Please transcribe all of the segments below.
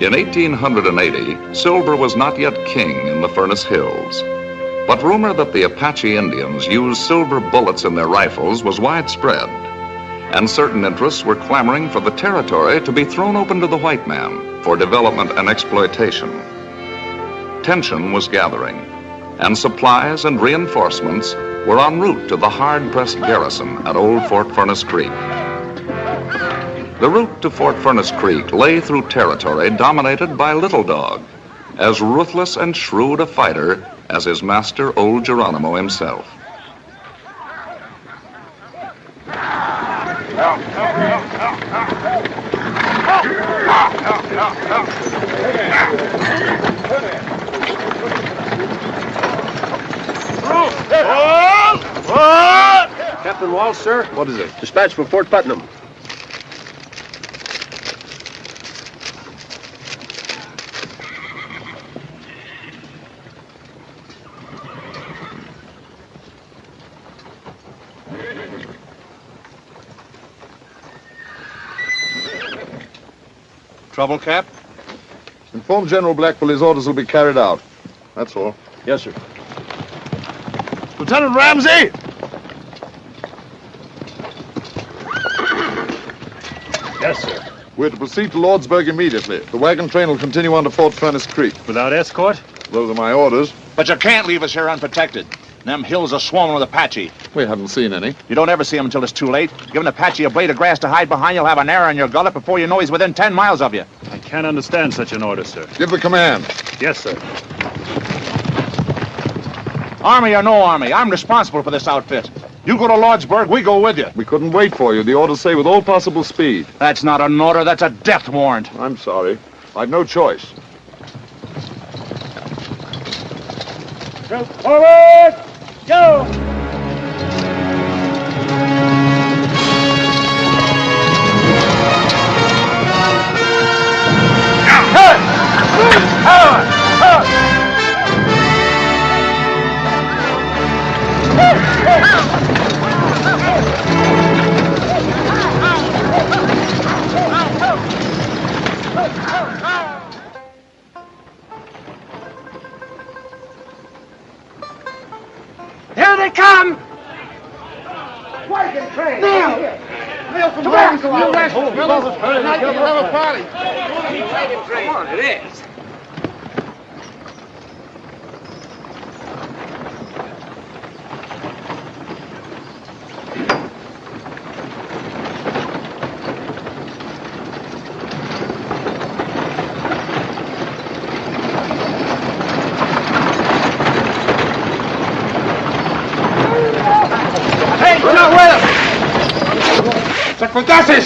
In 1880, silver was not yet king in the Furnace Hills. But rumor that the Apache Indians used silver bullets in their rifles was widespread, and certain interests were clamoring for the territory to be thrown open to the white man for development and exploitation. Tension was gathering, and supplies and reinforcements were en route to the hard-pressed garrison at Old Fort Furnace Creek. The route to Fort Furnace Creek lay through territory dominated by Little Dog, as ruthless and shrewd a fighter as his master, Old Geronimo himself. Captain Walsh, sir. What is it? Dispatch from Fort Putnam. Trouble, Cap? Inform General Blackville his orders will be carried out. That's all. Yes, sir. Lieutenant Ramsey! Yes, sir. We're to proceed to Lordsburg immediately. The wagon train will continue on to Fort Furnace Creek. Without escort? Those are my orders. But you can't leave us here unprotected. Them hills are swarming with Apache. We haven't seen any. You don't ever see them until it's too late. Give an Apache a blade of grass to hide behind, you'll have an arrow in your gullet before you know he's within 10 miles of you. I can't understand such an order, sir. Give the command. Yes, sir. Army or no army, I'm responsible for this outfit. You go to Lordsburg, we go with you. We couldn't wait for you. The orders say with all possible speed. That's not an order, that's a death warrant. I'm sorry. I've no choice. Forward! Go! Here they come! Wagon train! Neil! Neil from Wagon! You rascals, fellas! Tonight we'll have a party! Wagon train! Come on, it is. ¡Sacotases!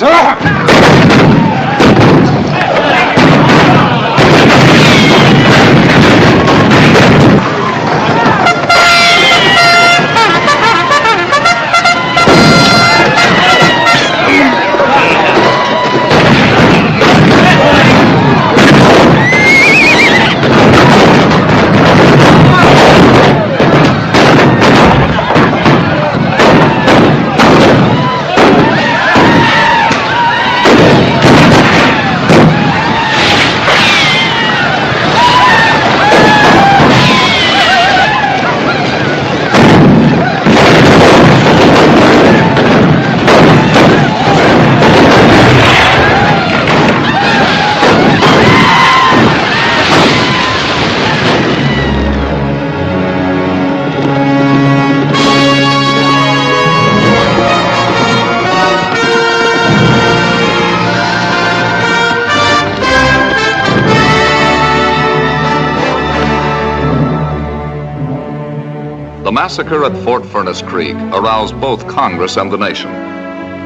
The massacre at Fort Furnace Creek aroused both Congress and the nation.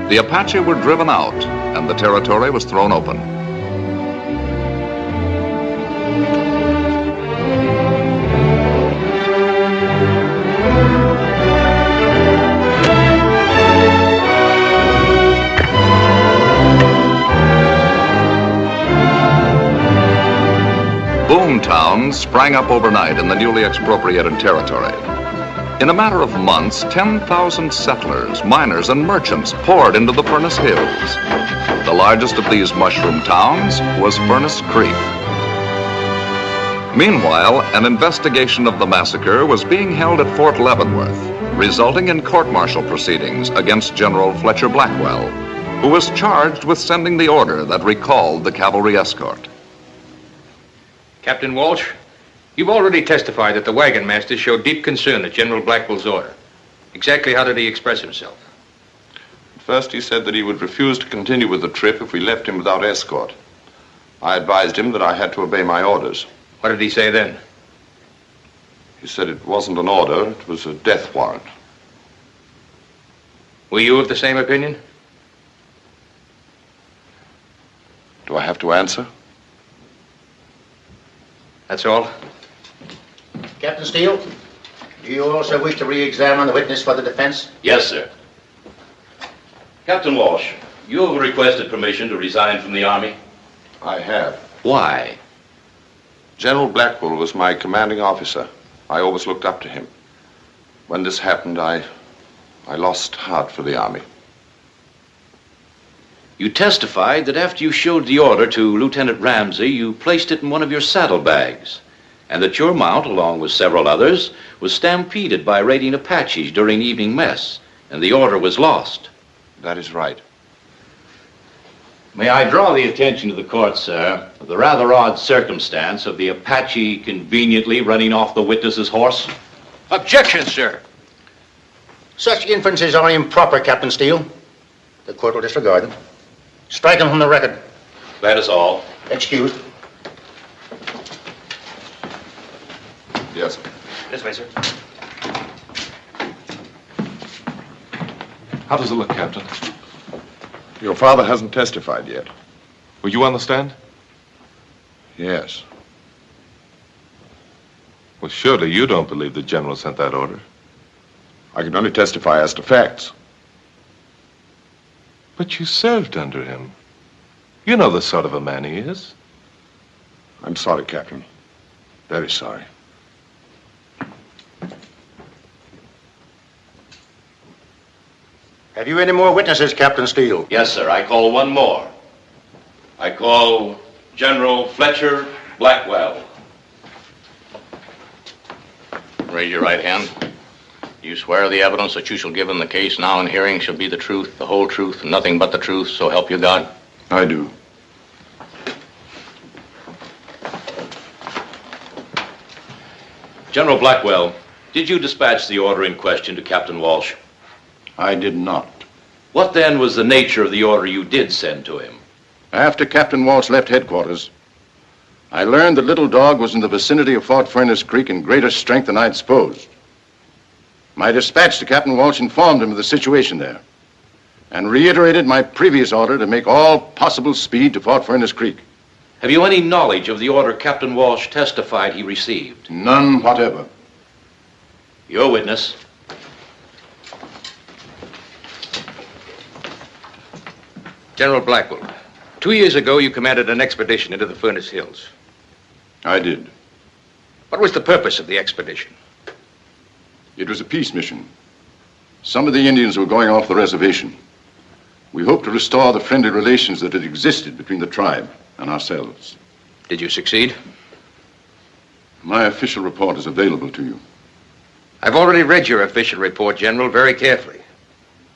The Apache were driven out, and the territory was thrown open. Boom towns sprang up overnight in the newly expropriated territory. In a matter of months, 10,000 settlers, miners, and merchants poured into the Furnace Hills. The largest of these mushroom towns was Furnace Creek. Meanwhile, an investigation of the massacre was being held at Fort Leavenworth, resulting in court-martial proceedings against General Fletcher Blackwell, who was charged with sending the order that recalled the cavalry escort. Captain Walsh, you've already testified that the wagon master showed deep concern at General Blackwell's order. Exactly how did he express himself? First, he said that he would refuse to continue with the trip if we left him without escort. I advised him that I had to obey my orders. What did he say then? He said it wasn't an order, it was a death warrant. Were you of the same opinion? Do I have to answer? That's all? Captain Steele, do you also wish to re-examine the witness for the defense? Yes, sir. Captain Walsh, you have requested permission to resign from the Army. I have. Why? General Blackwell was my commanding officer. I always looked up to him. When this happened, I lost heart for the Army. You testified that after you showed the order to Lieutenant Ramsey, you placed it in one of your saddlebags, and that your mount, along with several others, was stampeded by raiding Apaches during evening mess, and the order was lost. That is right. May I draw the attention of the court, sir, of the rather odd circumstance of the Apache conveniently running off the witness's horse? Objection, sir. Such inferences are improper, Captain Steele. The court will disregard them. Strike them from the record. That is all. Excused. Yes, sir. This way, sir. How does it look, Captain? Your father hasn't testified yet. Will you understand? Yes. Well, surely you don't believe the General sent that order. I can only testify as to facts. But you served under him. You know the sort of a man he is. I'm sorry, Captain. Very sorry. Have you any more witnesses, Captain Steele? Yes, sir. I call one more. I call General Fletcher Blackwell. Raise your right hand. You swear the evidence that you shall give in the case now in hearing shall be the truth, the whole truth, and nothing but the truth, so help you God? I do. General Blackwell, did you dispatch the order in question to Captain Walsh? I did not. What then was the nature of the order you did send to him? After Captain Walsh left headquarters, I learned that Little Dog was in the vicinity of Fort Furnace Creek in greater strength than I'd supposed. My dispatch to Captain Walsh informed him of the situation there and reiterated my previous order to make all possible speed to Fort Furnace Creek. Have you any knowledge of the order Captain Walsh testified he received? None whatever. Your witness. General Blackwell, 2 years ago you commanded an expedition into the Furnace Hills. I did. What was the purpose of the expedition? It was a peace mission. Some of the Indians were going off the reservation. We hoped to restore the friendly relations that had existed between the tribe and ourselves. Did you succeed? My official report is available to you. I've already read your official report, General, very carefully.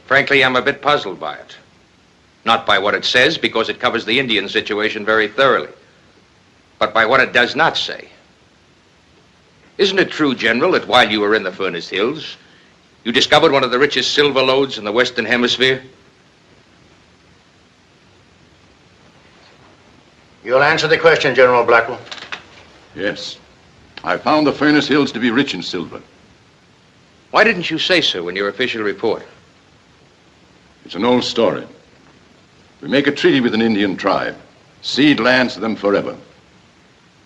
Frankly, I'm a bit puzzled by it. Not by what it says, because it covers the Indian situation very thoroughly, but by what it does not say. Isn't it true, General, that while you were in the Furnace Hills, you discovered one of the richest silver lodes in the Western Hemisphere? You'll answer the question, General Blackwell. Yes. I found the Furnace Hills to be rich in silver. Why didn't you say so in your official report? It's an old story. We make a treaty with an Indian tribe, cede lands to them forever.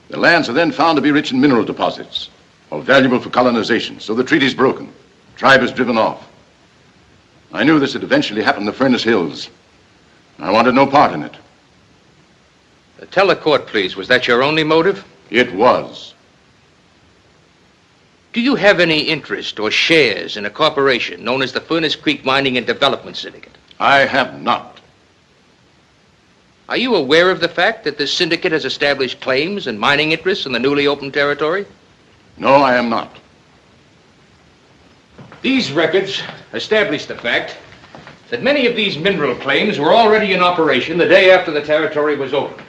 The lands are then found to be rich in mineral deposits, or valuable for colonization, so the treaty's broken. The tribe is driven off. I knew this would eventually happen in the Furnace Hills. I wanted no part in it. Tell the court, please, was that your only motive? It was. Do you have any interest or shares in a corporation known as the Furnace Creek Mining and Development Syndicate? I have not. Are you aware of the fact that this syndicate has established claims and mining interests in the newly opened territory? No, I am not. These records establish the fact that many of these mineral claims were already in operation the day after the territory was opened,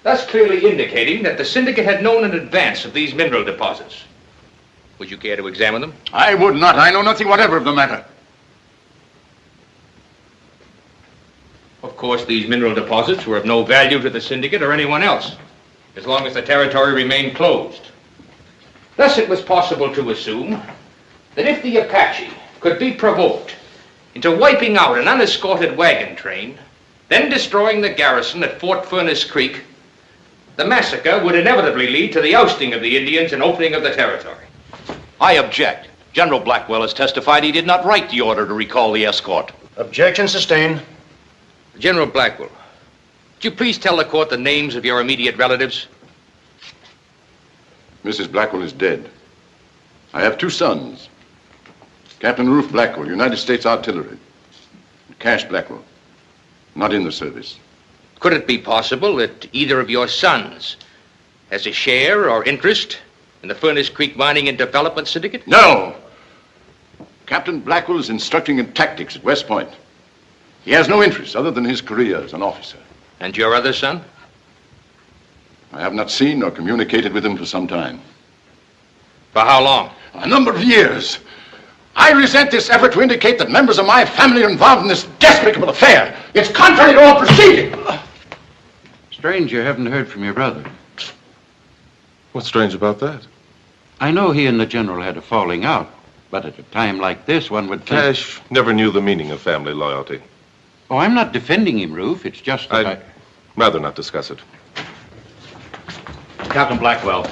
thus clearly indicating that the syndicate had known in advance of these mineral deposits. Would you care to examine them? I would not. I know nothing whatever of the matter. Of course, these mineral deposits were of no value to the syndicate or anyone else, as long as the territory remained closed. Thus, it was possible to assume that if the Apache could be provoked into wiping out an unescorted wagon train, then destroying the garrison at Fort Furnace Creek, the massacre would inevitably lead to the ousting of the Indians and opening of the territory. I object. General Blackwell has testified he did not write the order to recall the escort. Objection sustained. General Blackwell, would you please tell the court the names of your immediate relatives? Mrs. Blackwell is dead. I have 2 sons. Captain Roof Blackwell, United States Artillery. And Cash Blackwell, not in the service. Could it be possible that either of your sons has a share or interest in the Furnace Creek Mining and Development Syndicate? No! Captain Blackwell is instructing in tactics at West Point. He has no interest other than his career as an officer. And your other son? I have not seen or communicated with him for some time. For how long? A number of years. I resent this effort to indicate that members of my family are involved in this despicable affair. It's contrary to all procedure. Strange you haven't heard from your brother. What's strange about that? I know he and the general had a falling out, but at a time like this, one would think... Cash never knew the meaning of family loyalty. Oh, I'm not defending him, Roof. It's just that I'd rather not discuss it. Captain Blackwell,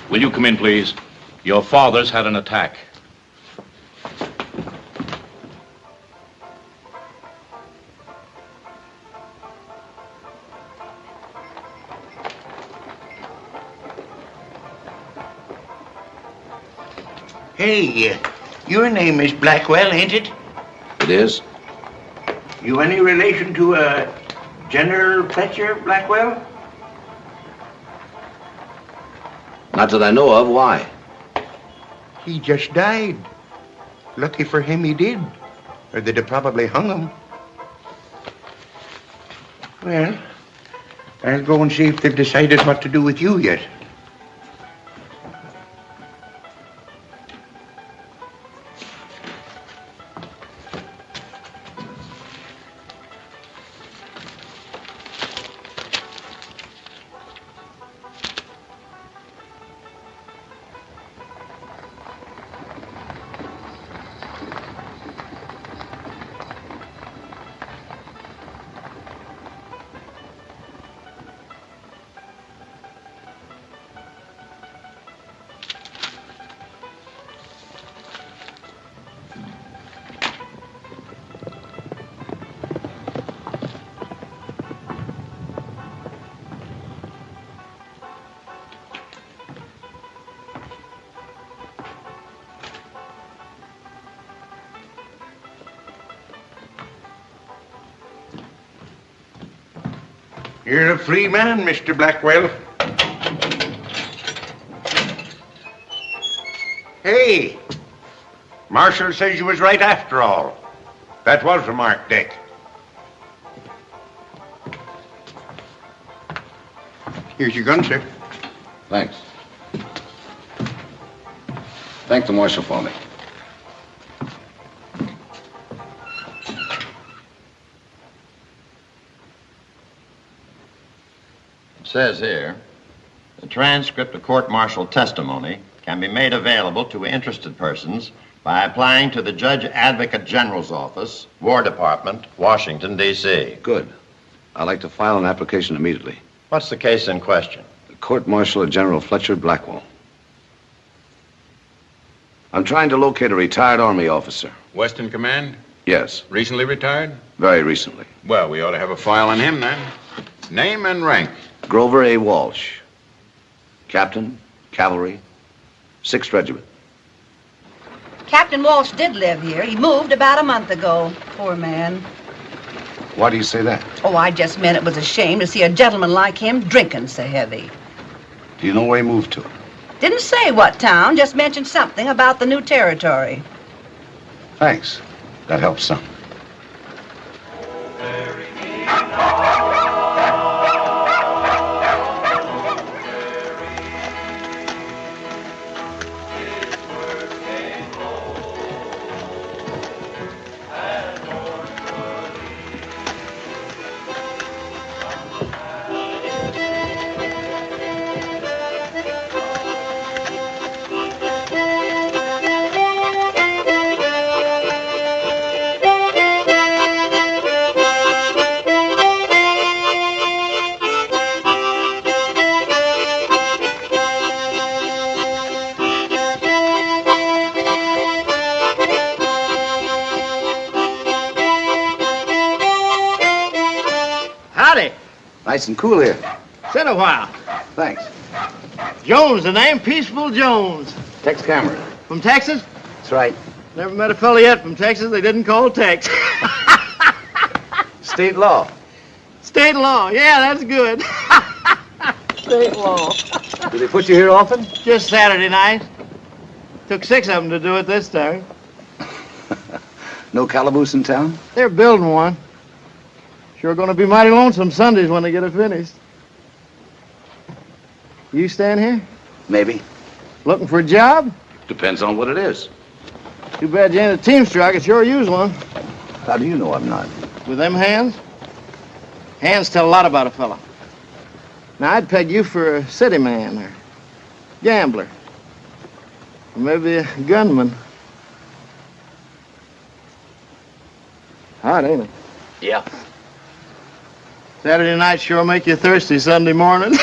will you come in, please? Your father's had an attack. Hey, your name is Blackwell, ain't it? It is? You any relation to General Fletcher Blackwell? Not that I know of. Why? He just died. Lucky for him he did, or they'd have probably hung him. Well, I'll go and see if they've decided what to do with you yet. You're a free man, Mr. Blackwell. Hey, Marshal says you was right after all. That was remarked, Dick. Here's your gun, sir. Thanks. Thank the marshal for me. It says here, the transcript of court-martial testimony can be made available to interested persons by applying to the Judge Advocate General's Office, War Department, Washington, D.C. Good. I'd like to file an application immediately. What's the case in question? The Court-Martial of General Fletcher Blackwell. I'm trying to locate a retired Army officer. Western Command? Yes. Recently retired? Very recently. Well, we ought to have a file on him then. Name and rank? Grover A. Walsh. Captain, Cavalry, 6th Regiment. Captain Walsh did live here. He moved about a month ago. Poor man. Why do you say that? Oh, I just meant it was a shame to see a gentleman like him drinking so heavy. Do you know where he moved to? Didn't say what town, just mentioned something about the new territory. Thanks. That helps some. Howdy. Nice and cool here. Sit a while. Thanks. Jones, the name? Peaceful Jones. Tex Cameron. From Texas? That's right. Never met a fella yet from Texas they didn't call Tex. State law. State law. Yeah, that's good. State law. Do they put you here often? Just Saturday night. Took 6 of them to do it this time. No calaboose in town? They're building one. Sure gonna be mighty lonesome Sundays when they get it finished. You staying here? Maybe. Looking for a job? Depends on what it is. Too bad you ain't a teamster. I could sure use one. How do you know I'm not? With them hands? Hands tell a lot about a fella. Now, I'd peg you for a city man or gambler. Or maybe a gunman. Hot, ain't it? Yeah. Saturday night sure make you thirsty Sunday morning.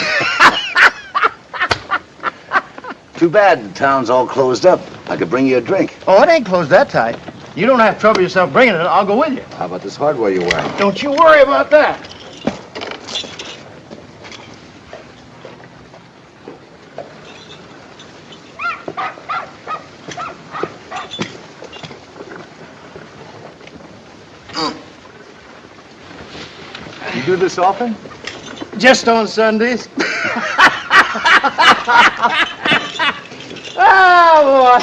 Too bad the town's all closed up. I could bring you a drink. Oh, it ain't closed that tight. You don't have to trouble yourself bringing it. I'll go with you. How about this hardware you're wearing? Don't you worry about that. You do this often? Just on Sundays. Oh, boy.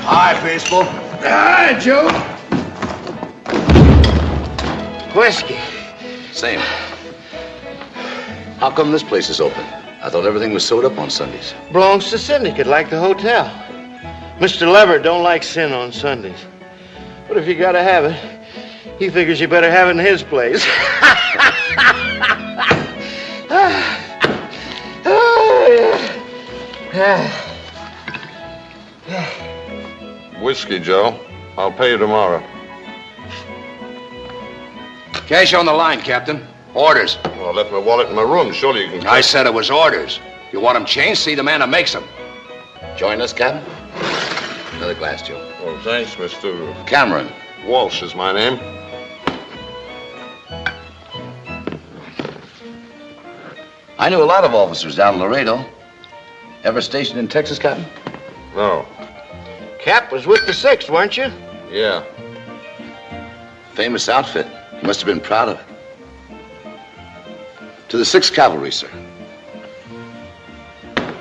Hi, baseball. Hi, Joe. Whiskey. Same. How come this place is open? I thought everything was sewed up on Sundays. Belongs to syndicate, like the hotel. Mr. Leverett don't like sin on Sundays. But if you gotta have it, he figures you better have it in his place. Whiskey, Joe. I'll pay you tomorrow. Cash on the line, Captain. Orders. Well, I left my wallet in my room. Surely you can... I said it was orders. You want them changed? See the man that makes them. Join us, Captain? Another glass, Joe. Oh, thanks, Mr. Cameron. Walsh is my name. I knew a lot of officers down in Laredo. Ever stationed in Texas, Captain? No. Cap was with the 6th, weren't you? Yeah. Famous outfit. You must have been proud of it. To the 6th Cavalry, sir.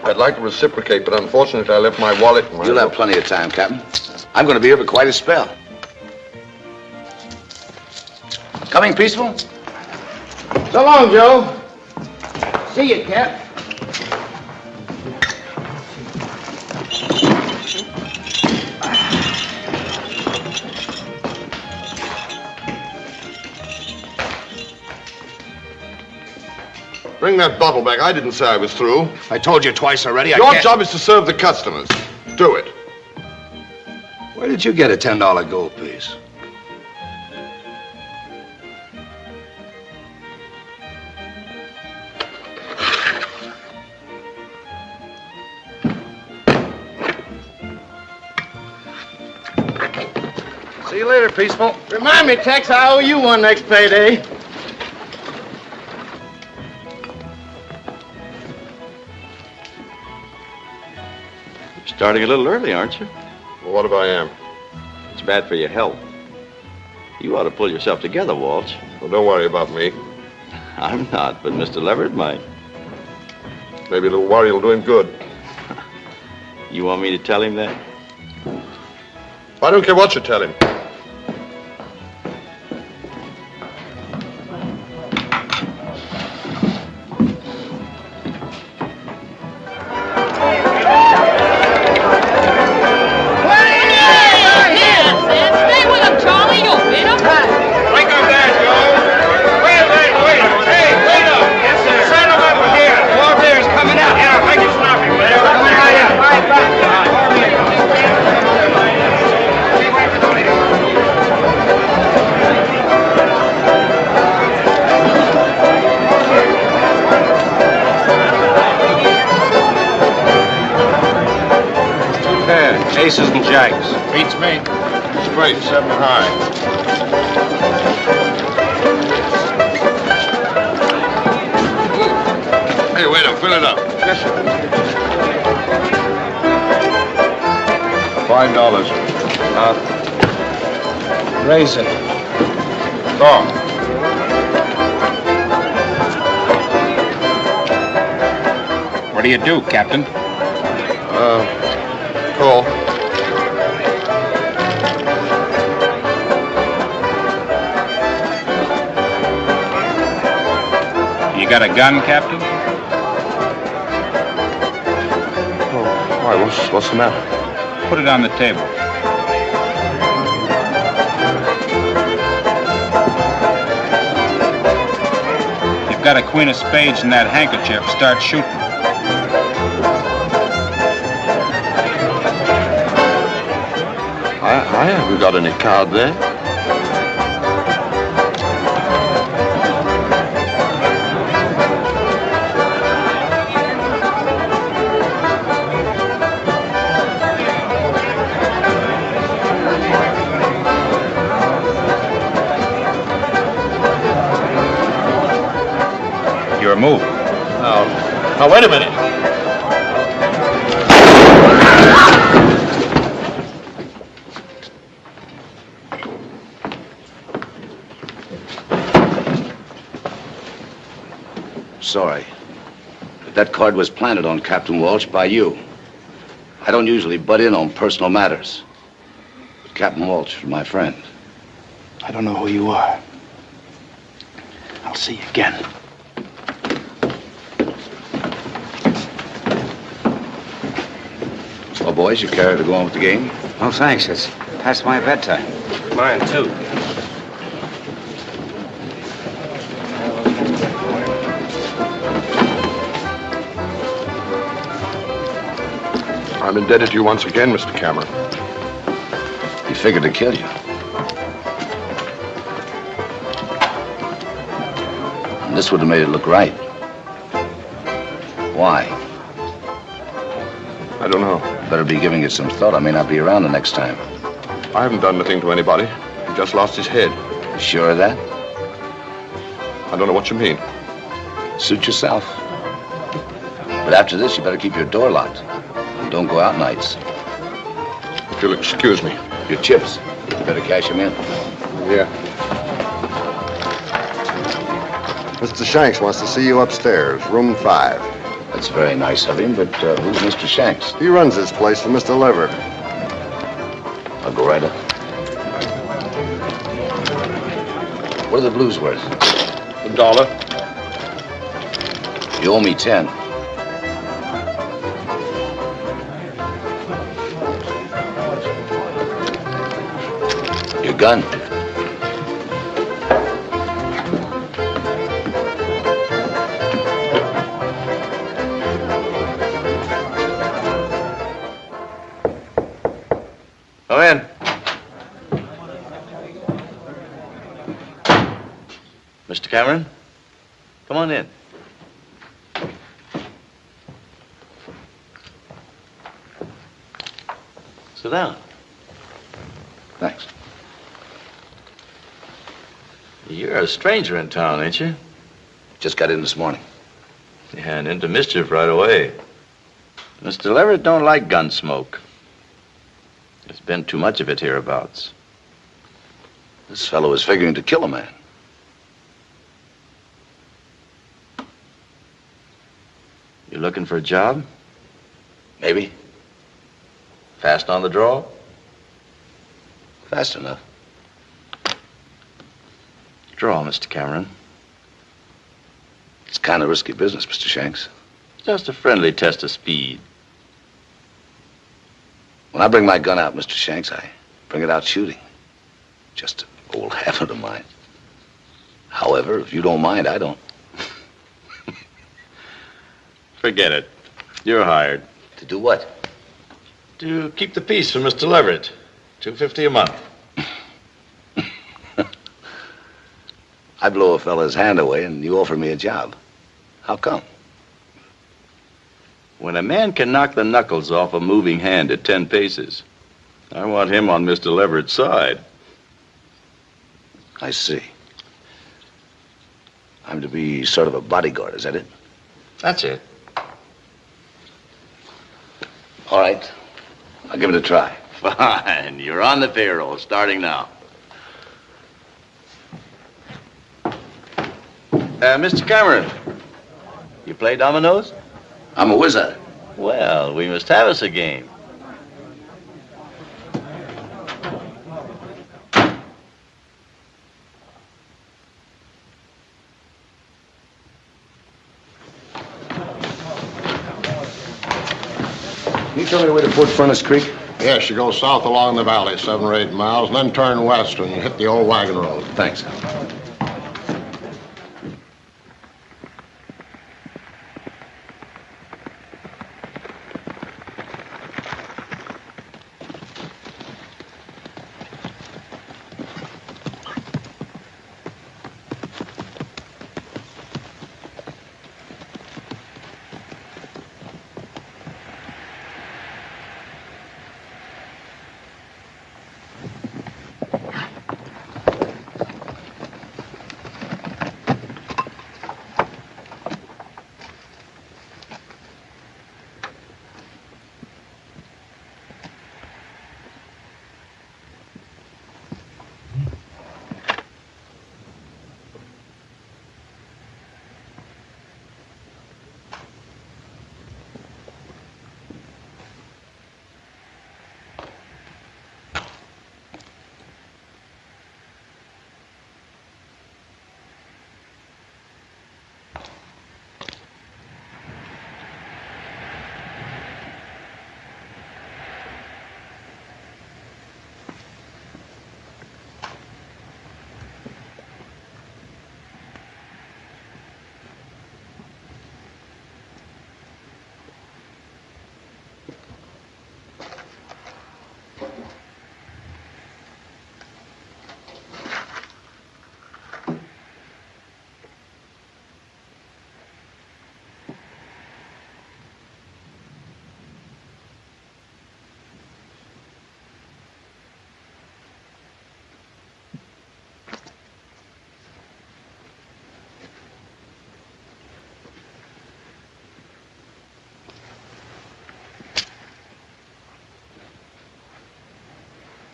I'd like to reciprocate, but unfortunately I left my wallet in my... You'll have plenty of time, Captain. I'm going to be here for quite a spell. Coming peaceful? So long, Joe. See you, Cap. Bring that bottle back. I didn't say I was through. I told you twice already. Your job is to serve the customers. Do it. Where did you get a $10 gold piece? See you later, Peaceful. Remind me, Tex, I owe you one next payday. Starting a little early, aren't you? Well, what if I am? It's bad for your health. You ought to pull yourself together, Walsh. Well, don't worry about me. I'm not, but Mr. Leverett might. Maybe a little worry will do him good. You want me to tell him that? I don't care what you tell him. Aces and jacks. Beats me. Straight, 7 high. Hey, waiter, fill it up. Yes, sir. $5. Raise it. Go. What do you do, Captain? Call. You got a gun, Captain? Oh, why, what's the matter? Put it on the table. You've got a queen of spades in that handkerchief. Start shooting. I haven't got any card there. Your move. Now, wait a minute. Sorry. But that card was planted on Captain Walsh by you. I don't usually butt in on personal matters. But Captain Walsh is my friend. I don't know who you are. I'll see you again. Well, boys, you care to go on with the game? No, thanks. It's past my bedtime. Mine, too. I'm indebted to you once again, Mr. Cameron. He figured to kill you. And this would have made it look right. Why? I don't know. Better be giving it some thought. I may not be around the next time. I haven't done anything to anybody. He just lost his head. You sure of that? I don't know what you mean. Suit yourself. But after this, you better keep your door locked. And don't go out nights. If you'll excuse me. Your chips. You better cash them in. Yeah. Mr. Shanks wants to see you upstairs, room 5. That's very nice of him, but who's Mr. Shanks? He runs this place for Mr. Leverett. I'll go right up. What are the blues worth? $1. You owe me 10. Your gun. Come in. Mr. Cameron, come on in. Sit down. Thanks. You're a stranger in town, ain't you? Just got in this morning. Yeah, and into mischief right away. Mr. Leverett don't like gun smoke. There's been too much of it hereabouts. This fellow is figuring to kill a man. You looking for a job? Maybe. Fast on the draw? Fast enough. Draw, Mr. Cameron. It's kind of risky business, Mr. Shanks. Just a friendly test of speed. When I bring my gun out, Mr. Shanks, I bring it out shooting. Just an old habit of mine. However, if you don't mind, I don't. Forget it. You're hired. To do what? To keep the peace for Mr. Leverett. $250 a month. I blow a fella's hand away and you offer me a job. How come? When a man can knock the knuckles off a moving hand at 10 paces, I want him on Mr. Leverett's side. I see. I'm to be sort of a bodyguard, is that it? That's it. All right. I'll give it a try. Fine. You're on the payroll, starting now. Mr. Cameron, you play dominoes? I'm a wizard. Well, we must have us a game. Can you tell me the way to Fort Furnace Creek? Yes, you go south along the valley, 7 or 8 miles, and then turn west when you hit the old wagon road. Thanks.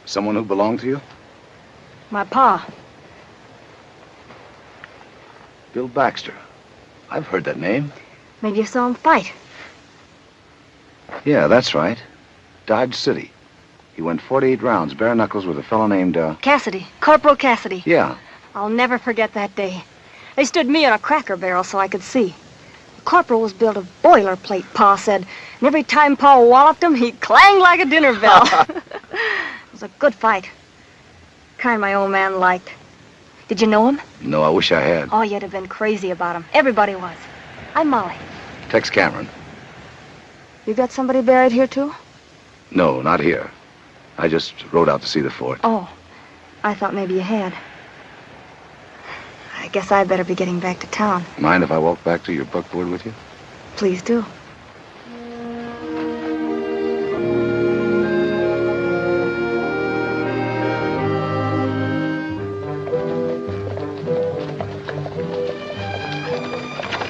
Someone who belonged to you? My pa. Bill Baxter. I've heard that name. Maybe you saw him fight. Yeah, that's right. Dodge City. He went 48 rounds, bare knuckles, with a fellow named, Cassidy. Corporal Cassidy. Yeah. I'll never forget that day. They stood me on a cracker barrel so I could see. The corporal was built of boilerplate, Pa said. And every time Pa walloped him, he'd clang like a dinner bell. It was a good fight. Kind my old man liked. Did you know him? No, I wish I had. Oh, you'd have been crazy about him. Everybody was. I'm Molly. Tex Cameron. You got somebody buried here, too? No, not here. I just rode out to see the fort. Oh, I thought maybe you had. I guess I'd better be getting back to town. Mind if I walk back to your buckboard with you? Please do.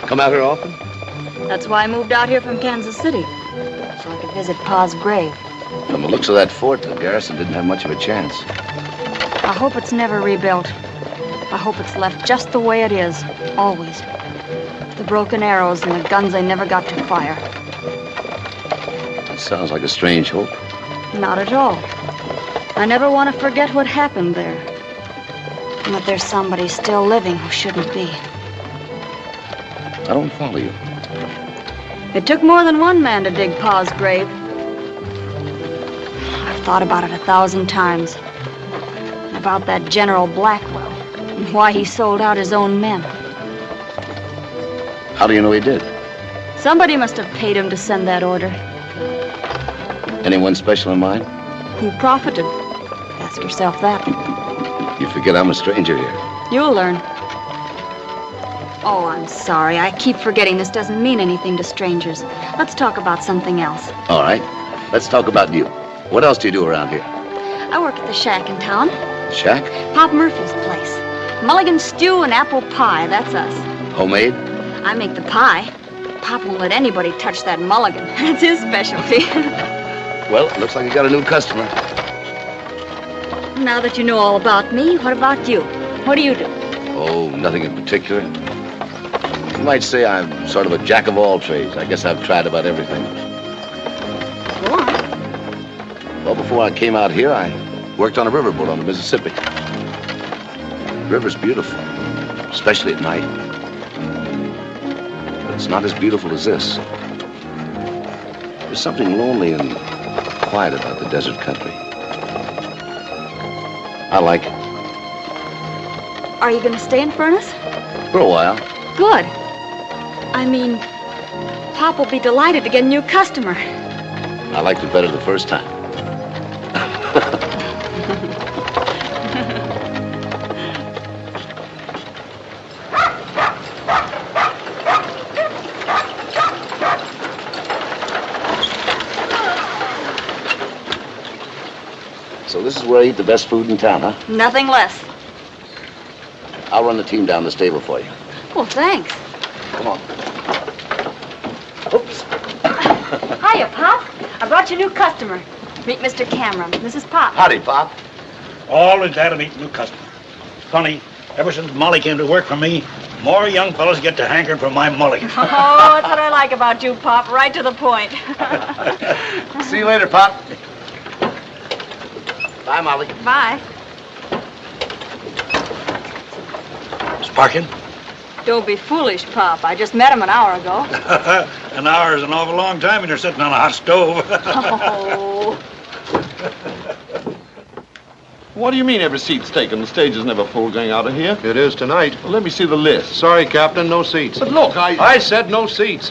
Come out here often? That's why I moved out here from Kansas City, so I could visit Pa's grave. From the looks of that fort, the garrison didn't have much of a chance. I hope it's never rebuilt. I hope it's left just the way it is, always. The broken arrows and the guns they never got to fire. That sounds like a strange hope. Not at all. I never want to forget what happened there. And that there's somebody still living who shouldn't be. I don't follow you. It took more than one man to dig Pa's grave. I've thought about it 1,000 times. About that General Blackwell and why he sold out his own men. How do you know he did? Somebody must have paid him to send that order. Anyone special in mind? Who profited? Ask yourself that. You forget I'm a stranger here. You'll learn. Oh, I'm sorry. I keep forgetting this doesn't mean anything to strangers. Let's talk about something else. All right. Let's talk about you. What else do you do around here? I work at the shack in town. Shack? Pop Murphy's place. Mulligan stew and apple pie, that's us. Homemade? I make the pie. Pop won't let anybody touch that mulligan. It's his specialty. Well, looks like you got a new customer. Now that you know all about me, what about you? What do you do? Oh, nothing in particular. You might say I'm sort of a jack of all trades. I guess I've tried about everything. Go on. Well, before I came out here, I worked on a riverboat on the Mississippi. The river's beautiful, especially at night. But it's not as beautiful as this. There's something lonely and quiet about the desert country. I like it. Are you going to stay in Furnace? For a while. Good. I mean, Pop will be delighted to get a new customer. I liked it better the first time. So this is where I eat the best food in town, huh? Nothing less. I'll run the team down the stable for you. Well, thanks. Come on. Oops. Hiya, Pop. I brought you a new customer. Meet Mr. Cameron. This is Pop. Howdy, Pop. Always glad to meet a new customer. Funny, ever since Molly came to work for me, more young fellas get to hankering for my mulligan. Oh, that's what I like about you, Pop. Right to the point. See you later, Pop. Bye, Molly. Bye. Sparkin? Don't be foolish, Pop. I just met him an hour ago. An hour is an awful long time when you're sitting on a hot stove. Oh. What do you mean every seat's taken? The stage is never full going out of here. It is tonight. Well, let me see the list. Sorry, Captain, no seats. But look, I said no seats.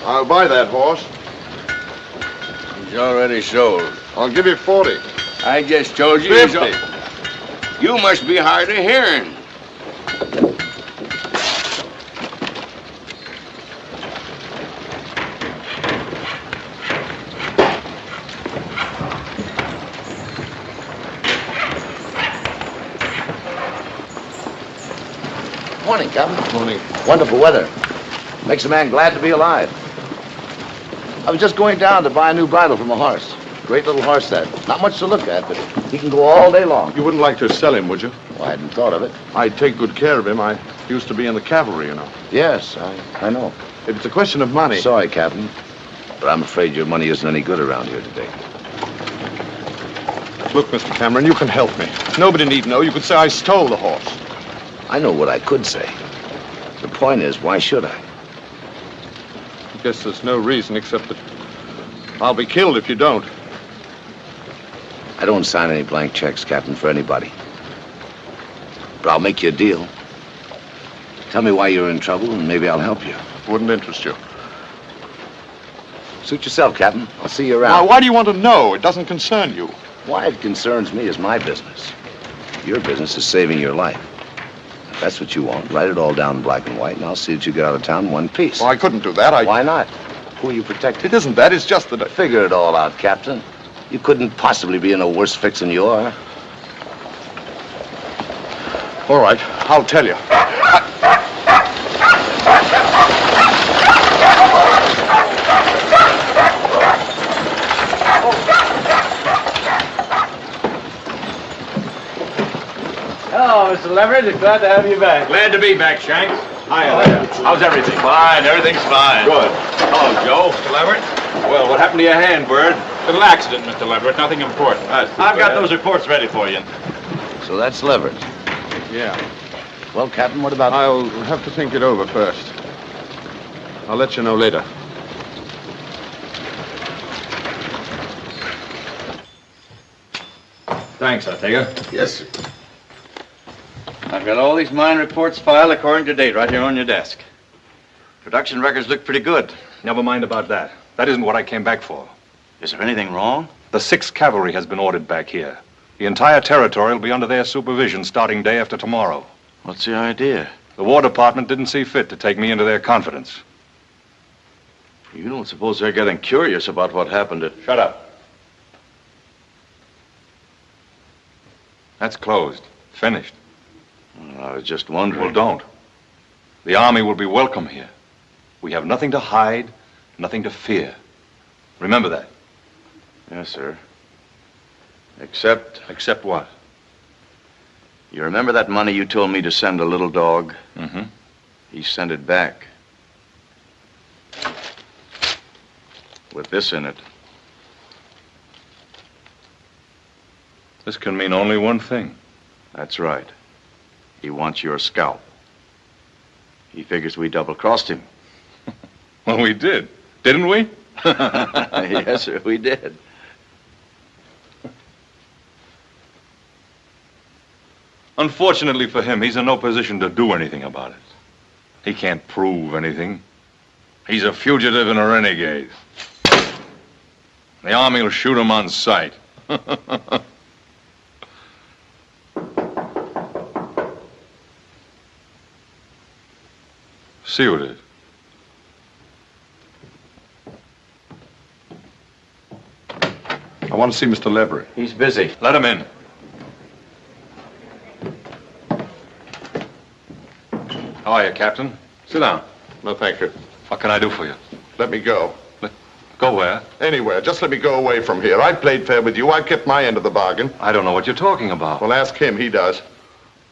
I'll buy that horse. He's already sold. I'll give you 40. I just told you. 50. You must be hard of hearing. Morning, Captain. Morning. Wonderful weather. Makes a man glad to be alive. I was just going down to buy a new bridle from a horse. Great little horse, that. Not much to look at, but he can go all day long. You wouldn't like to sell him, would you? Well, I hadn't thought of it. I'd take good care of him. I used to be in the cavalry, you know. Yes, I know. If it's a question of money... Sorry, Captain, but I'm afraid your money isn't any good around here today. Look, Mr. Cameron, you can help me. Nobody need know. You could say I stole the horse. I know what I could say. The point is, why should I? I guess there's no reason except that I'll be killed if you don't. I don't sign any blank checks, Captain, for anybody. But I'll make you a deal. Tell me why you're in trouble, and maybe I'll help you. Wouldn't interest you. Suit yourself, Captain. I'll see you around. Now, why do you want to know? It doesn't concern you. Why it concerns me is my business. Your business is saving your life. that's what you want, write it all down in black and white, and I'll see that you get out of town in one piece. Well, I couldn't do that. Why not? Who are you protecting? It isn't that. It's just that Figure it all out, Captain. You couldn't possibly be in a worse fix than you are. All right, I'll tell you. Hello, Mr. Leverett. Glad to have you back. Glad to be back, Shanks. Hiya. How's everything? Fine, everything's fine. Good. Hello, Joe. Mr. Leverett? Well, what happened to your hand, Bird? Little accident, Mr. Leverett. Nothing important. I've got those reports ready for you. So that's Leverett. Yeah. Well, Captain, what about... I'll have to think it over first. I'll let you know later. Thanks, Ortega. Yes, sir. I've got all these mine reports filed according to date right here on your desk. Production records look pretty good. Never mind about that. That isn't what I came back for. Is there anything wrong? The 6th Cavalry has been ordered back here. The entire territory will be under their supervision starting day after tomorrow. What's the idea? The War Department didn't see fit to take me into their confidence. You don't suppose they're getting curious about what happened at... Shut up. That's closed. Finished. Well, I was just wondering. Well, don't. The Army will be welcome here. We have nothing to hide, nothing to fear. Remember that. Yes, sir. Except... Except what? You remember that money you told me to send a little dog? Mm-hmm. He sent it back. With this in it. This can mean only one thing. That's right. He wants your scalp. He figures we double-crossed him. Well, we did. Didn't we? Yes, sir, we did. Unfortunately for him, he's in no position to do anything about it. He can't prove anything. He's a fugitive and a renegade. The Army will shoot him on sight. See what it is. I want to see Mr. Leverett. He's busy. Let him in. How are you, Captain? Sit down. No, thank you. What can I do for you? Let me go. Go where? Anywhere. Just let me go away from here. I played fair with you. I kept my end of the bargain. I don't know what you're talking about. Well, ask him. He does.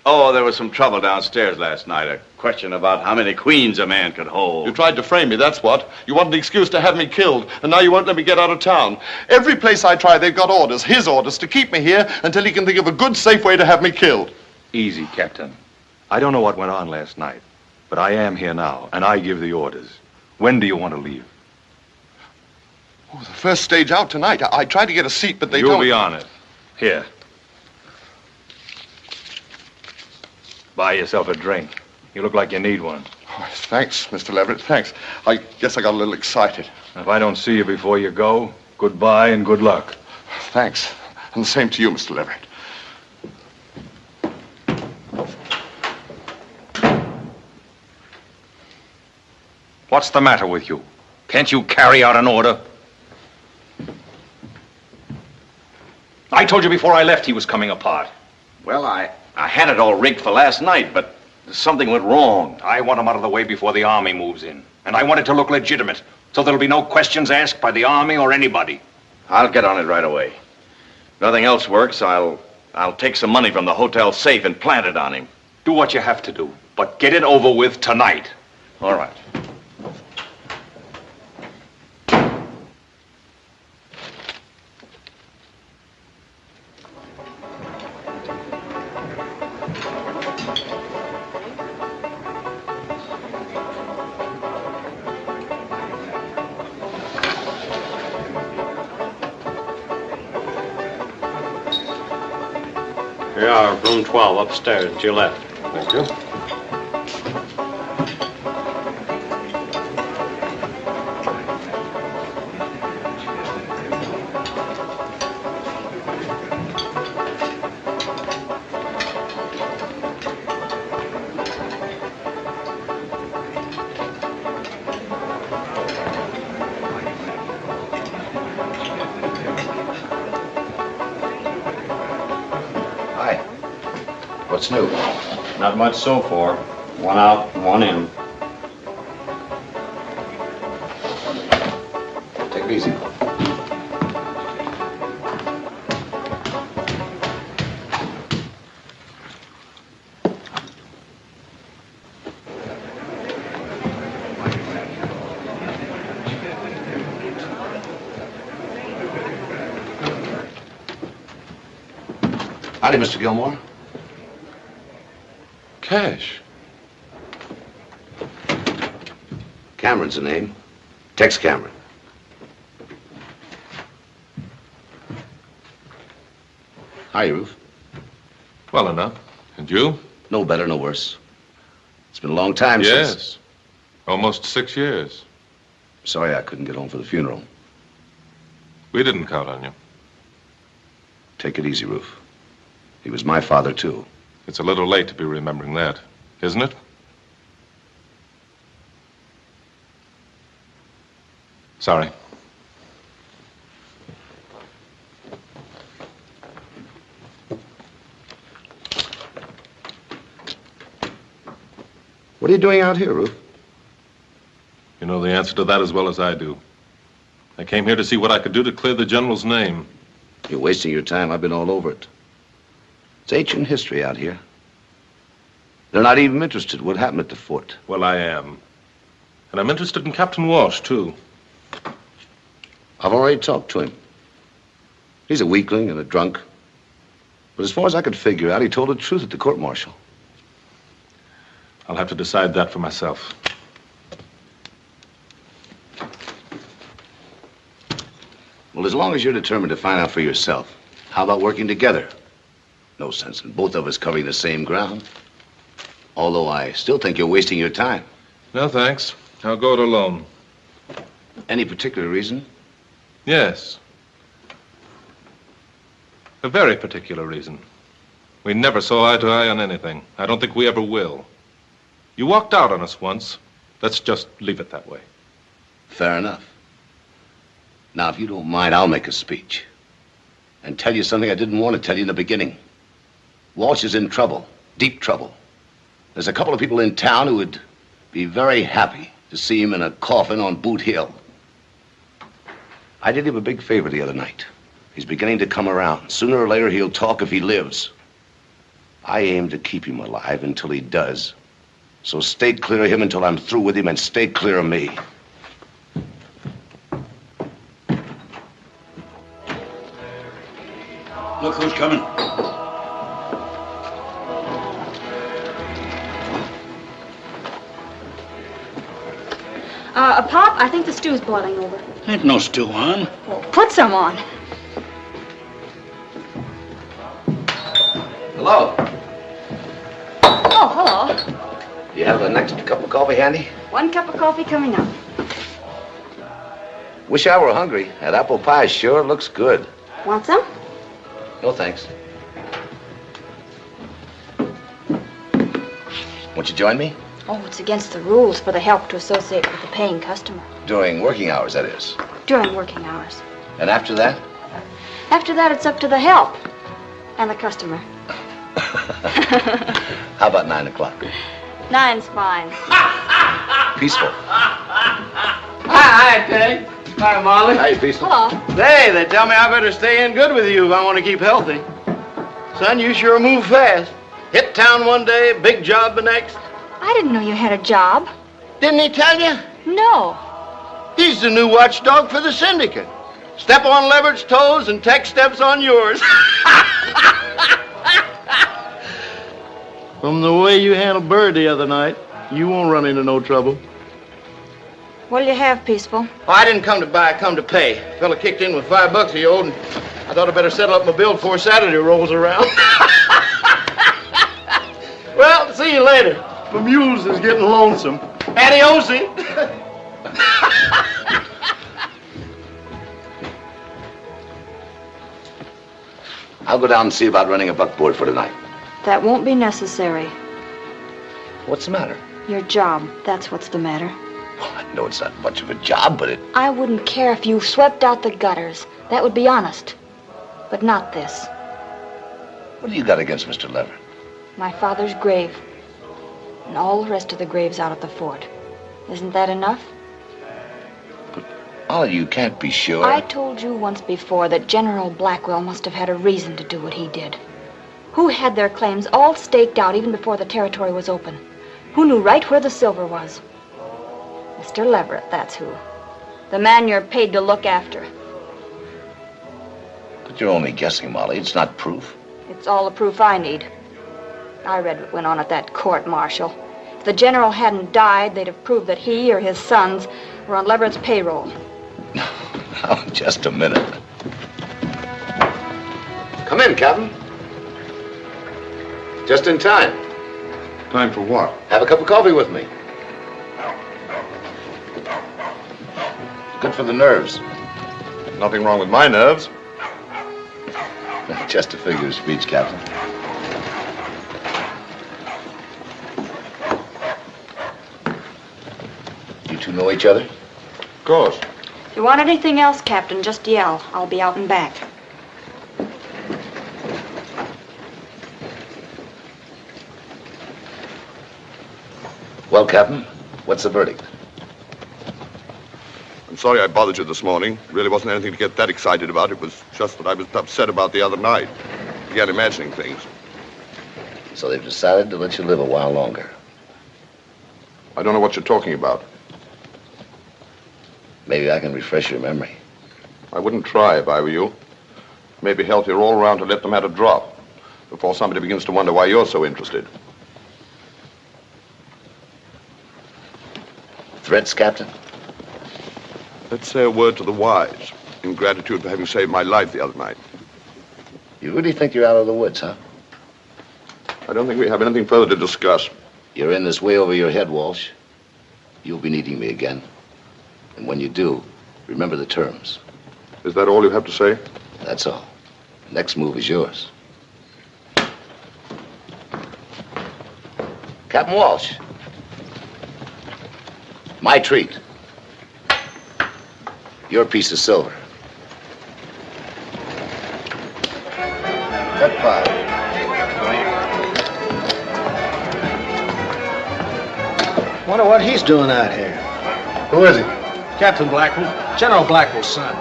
Oh, there was some trouble downstairs last night. A question about how many queens a man could hold. You tried to frame me, that's what. You wanted an excuse to have me killed, and now you won't let me get out of town. Every place I try, they've got orders, his orders, to keep me here until he can think of a good, safe way to have me killed. Easy, Captain. I don't know what went on last night, but I am here now, and I give the orders. When do you want to leave? Oh, the first stage out tonight. I tried to get a seat, but they don't... You'll be on it. Here. Buy yourself a drink. You look like you need one. Oh, thanks, Mr. Leverett, thanks. I guess I got a little excited. If I don't see you before you go, goodbye and good luck. Thanks. And the same to you, Mr. Leverett. What's the matter with you? Can't you carry out an order? I told you before I left he was coming apart. Well, I had it all rigged for last night, but something went wrong. I want him out of the way before the Army moves in. And I want it to look legitimate, so there'll be no questions asked by the Army or anybody. I'll get on it right away. If nothing else works, I'll take some money from the hotel safe and plant it on him. Do what you have to do, but get it over with tonight. All right. Here you are, room 12, upstairs, to your left. Thank you. What's new? Not much so far. One out, one in. Take it easy. Howdy, Mr. Gilmore. Cash. Cameron's the name. Tex Cameron. Hi, Ruth. Well enough. And you? No better, no worse. It's been a long time yes. since... Almost 6 years. Sorry I couldn't get home for the funeral. We didn't count on you. Take it easy, Ruth. He was my father, too. It's a little late to be remembering that, isn't it? Sorry. What are you doing out here, Ruth? You know the answer to that as well as I do. I came here to see what I could do to clear the General's name. You're wasting your time. I've been all over it. It's ancient history out here. They're not even interested in what happened at the fort. Well, I am. And I'm interested in Captain Walsh, too. I've already talked to him. He's a weakling and a drunk. But as far as I could figure out, he told the truth at the court-martial. I'll have to decide that for myself. Well, as long as you're determined to find out for yourself, how about working together? No sense in both of us covering the same ground. Although I still think you're wasting your time. No, thanks. I'll go it alone. Any particular reason? Yes. A very particular reason. We never saw eye to eye on anything. I don't think we ever will. You walked out on us once. Let's just leave it that way. Fair enough. Now, if you don't mind, I'll make a speech. And tell you something I didn't want to tell you in the beginning. Walsh is in trouble. Deep trouble. There's a couple of people in town who would be very happy to see him in a coffin on Boot Hill. I did him a big favor the other night. He's beginning to come around. Sooner or later, he'll talk if he lives. I aim to keep him alive until he does. So stay clear of him until I'm through with him, and stay clear of me. Look who's coming. Pop, I think the stew's boiling over. Ain't no stew on. Well, put some on. Hello. Oh, hello. You have the next cup of coffee handy? 1 cup of coffee coming up. Wish I were hungry. That apple pie sure looks good. Want some? No, thanks. Won't you join me? Oh, it's against the rules for the help to associate with the paying customer. During working hours, that is. During working hours. And after that? After that, it's up to the help and the customer. How about 9 o'clock? 9's fine. Peaceful. Hi, Peg. Hi, Molly. Hi, Peaceful. Hello. Hey, they tell me I better stay in good with you if I want to keep healthy. Son, you sure move fast. Hit town one day, big job the next. I didn't know you had a job. Didn't he tell you? No. He's the new watchdog for the syndicate. Step on Leverard's toes and Tex steps on yours. From the way you handled Bird the other night, you won't run into no trouble. What'll you have, Peaceful? Oh, I didn't come to buy, I come to pay. Fella kicked in with $5 he owed, and I thought I'd better settle up my bill before Saturday rolls around. Well, see you later. My mules is getting lonesome. Adiosi. I'll go down and see about running a buckboard for tonight. That won't be necessary. What's the matter? Your job, that's what's the matter. Well, I know it's not much of a job, but it... I wouldn't care if you swept out the gutters. That would be honest. But not this. What do you got against Mr. Leverard? my father's grave, and all the rest of the graves out at the fort. Isn't that enough? Molly, you can't be sure. I told you once before that General Blackwell must have had a reason to do what he did. Who had their claims all staked out even before the territory was open? Who knew right where the silver was? Mr. Leverett, that's who. The man you're paid to look after. But you're only guessing, Molly. It's not proof. It's all the proof I need. I read what went on at that court-martial. If the general hadn't died, they'd have proved that he or his sons were on Leverett's payroll. Oh, just a minute. Come in, Captain. Just in time. Time for what? Have a cup of coffee with me. Good for the nerves. Nothing wrong with my nerves. Just a figure of speech, Captain. You two know each other? Of course. If you want anything else, Captain, just yell. I'll be out and back. Well, Captain, what's the verdict? I'm sorry I bothered you this morning. Really wasn't anything to get that excited about. It was just that I was upset about the other night. Began imagining things. So they've decided to let you live a while longer. I don't know what you're talking about. Maybe I can refresh your memory. I wouldn't try if I were you. Maybe healthier all around to let the matter drop before somebody begins to wonder why you're so interested. Threats, Captain? Let's say a word to the wise in gratitude for having saved my life the other night. You really think you're out of the woods, huh? I don't think we have anything further to discuss. You're in this way over your head, Walsh. You'll be needing me again. And when you do, remember the terms. Is that all you have to say? That's all. Next move is yours. Captain Walsh. My treat. Your piece of silver. Cut 5. Wonder what he's doing out here. Who is he? Captain Blackwell, General Blackwell's son.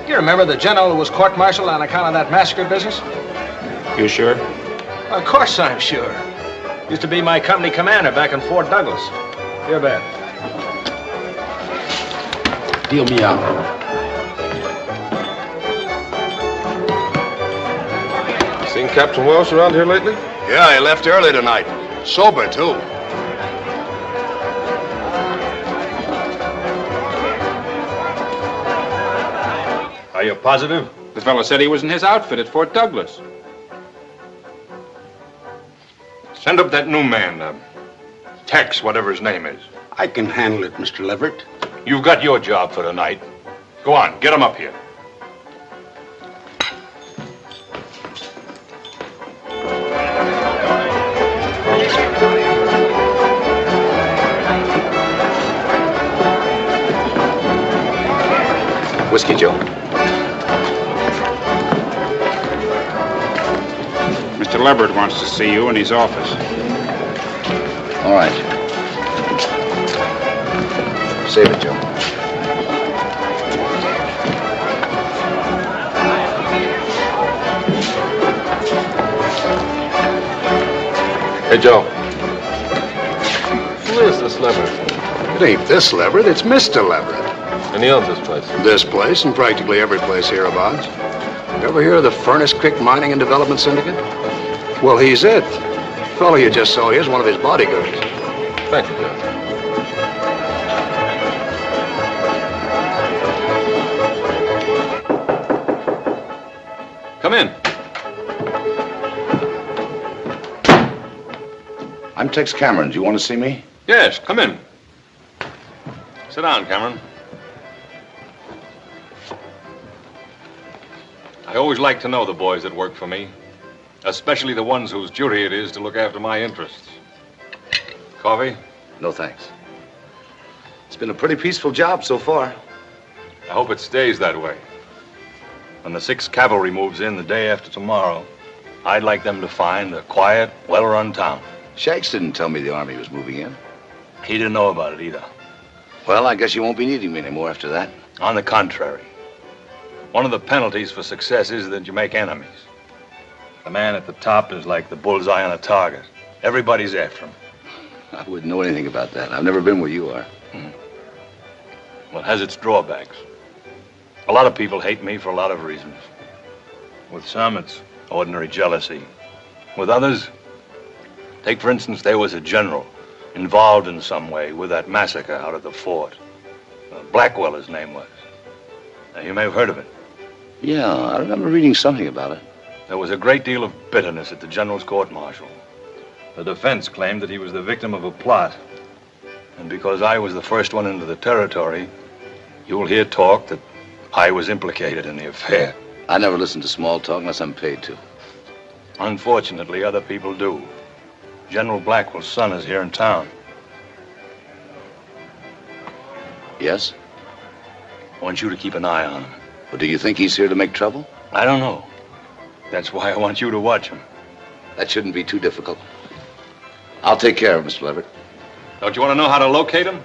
You remember the general who was court-martialed on account of that massacre business? You sure? Of course I'm sure. Used to be my company commander back in Fort Douglas. Here, Ben. Deal me out. Seen Captain Welsh around here lately? Yeah, he left early tonight. Sober, too. Are you positive? The fellow said he was in his outfit at Fort Douglas. Send up that new man, Tex, whatever his name is. I can handle it, Mr. Leverett. You've got your job for tonight. Go on, get him up here. Whiskey, Joe. Mr. Leverett wants to see you in his office. All right. Save it, Joe. Hey, Joe. Who is this Leverett? It ain't this Leverett, it's Mr. Leverett. And he owns this place? This place and practically every place hereabouts. You ever hear of the Furnace Creek Mining and Development Syndicate? Well, he's it. The fellow you just saw here is one of his bodyguards. Thank you, Joe. Come in. I'm Tex Cameron. Do you want to see me? Yes, come in. Sit down, Cameron. I always like to know the boys that work for me, especially the ones whose duty it is to look after my interests. Coffee? No, thanks. It's been a pretty peaceful job so far. I hope it stays that way. When the 6th Cavalry moves in the day after tomorrow, I'd like them to find a quiet, well-run town. Shanks didn't tell me the Army was moving in. He didn't know about it either. Well, I guess you won't be needing me anymore after that. On the contrary. One of the penalties for success is that you make enemies. The man at the top is like the bullseye on a target. Everybody's after him. I wouldn't know anything about that. I've never been where you are. Well, it has its drawbacks. A lot of people hate me for a lot of reasons. With some, it's ordinary jealousy. With others, take for instance, there was a general involved in some way with that massacre out at the fort. Blackwell, his name was. Now, you may have heard of it. Yeah, I remember reading something about it. There was a great deal of bitterness at the general's court-martial. The defense claimed that he was the victim of a plot. And because I was the first one into the territory, you'll hear talk that I was implicated in the affair. I never listen to small talk unless I'm paid to. Unfortunately, other people do. General Blackwell's son is here in town. Yes? I want you to keep an eye on him. Well, do you think he's here to make trouble? I don't know. That's why I want you to watch him. That shouldn't be too difficult. I'll take care of him, Mr. Leverett. Don't you want to know how to locate him?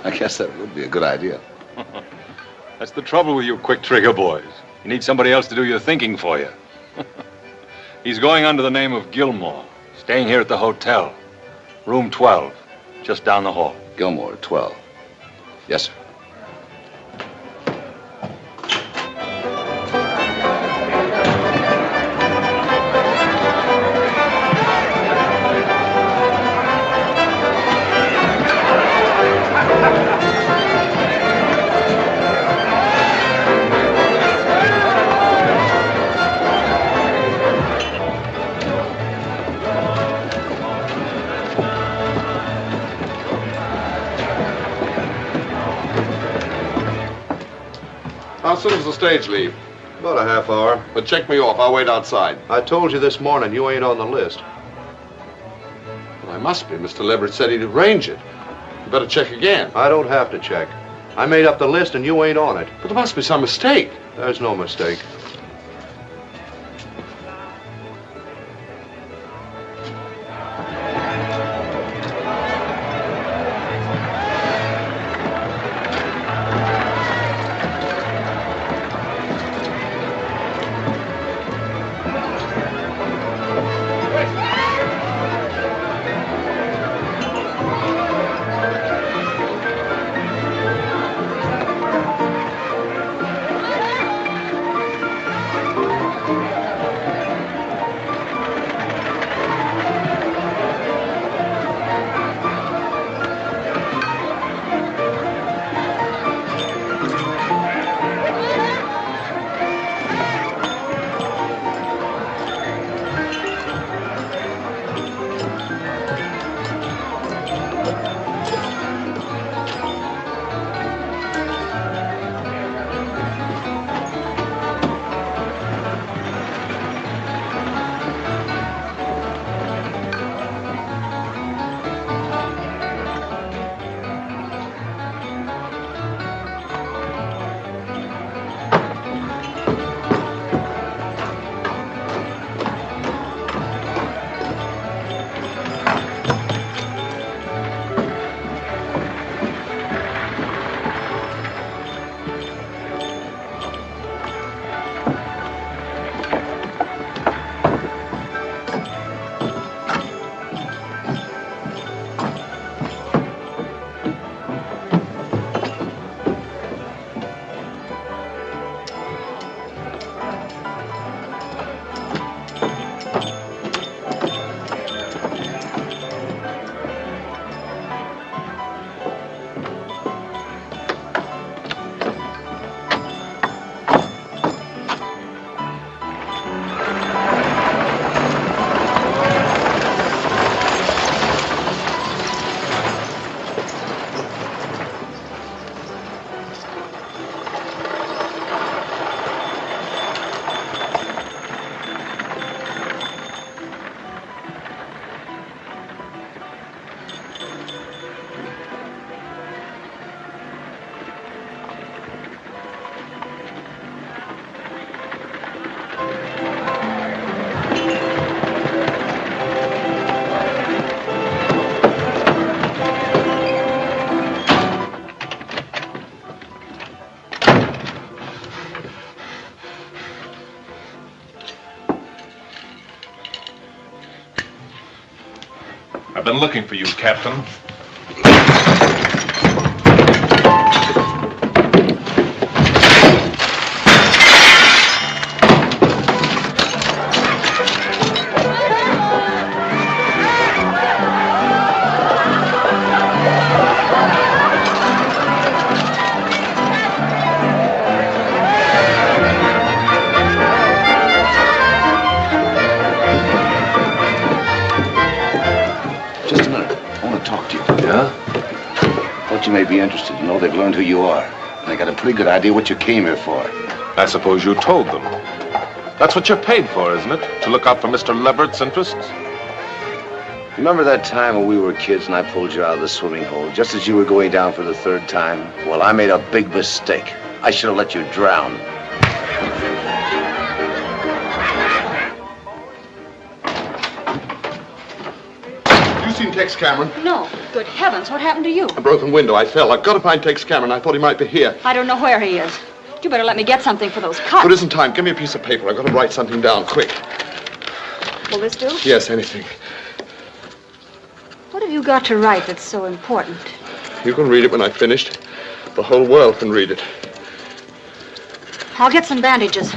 I guess that would be a good idea. That's the trouble with you quick trigger boys. You need somebody else to do your thinking for you. He's going under the name of Gilmore, staying here at the hotel. Room 12, just down the hall. Gilmore, 12. Yes, sir. How soon does the stage leave? About a half hour. But check me off. I'll wait outside. I told you this morning you ain't on the list. Well, I must be. Mr. Leverett said he'd arrange it. You better check again. I don't have to check. I made up the list and you ain't on it. But there must be some mistake. There's no mistake. looking for you, Captain. Just a minute. I want to talk to you. Yeah? Thought you may be interested. You know, they've learned who you are. And they got a pretty good idea what you came here for. I suppose you told them. That's what you're paid for, isn't it? To look out for Mr. Levert's interests? Remember that time when we were kids and I pulled you out of the swimming hole just as you were going down for the third time? Well, I made a big mistake. I should have let you drown. You seen Tex Cameron? No. Good heavens, what happened to you? A broken window. I fell. I've got to find Tex Cameron. I thought he might be here. I don't know where he is. You better let me get something for those cuts. There isn't time. Give me a piece of paper. I've got to write something down, quick. Will this do? Yes, anything. What have you got to write that's so important? You can read it when I've finished. The whole world can read it. I'll get some bandages.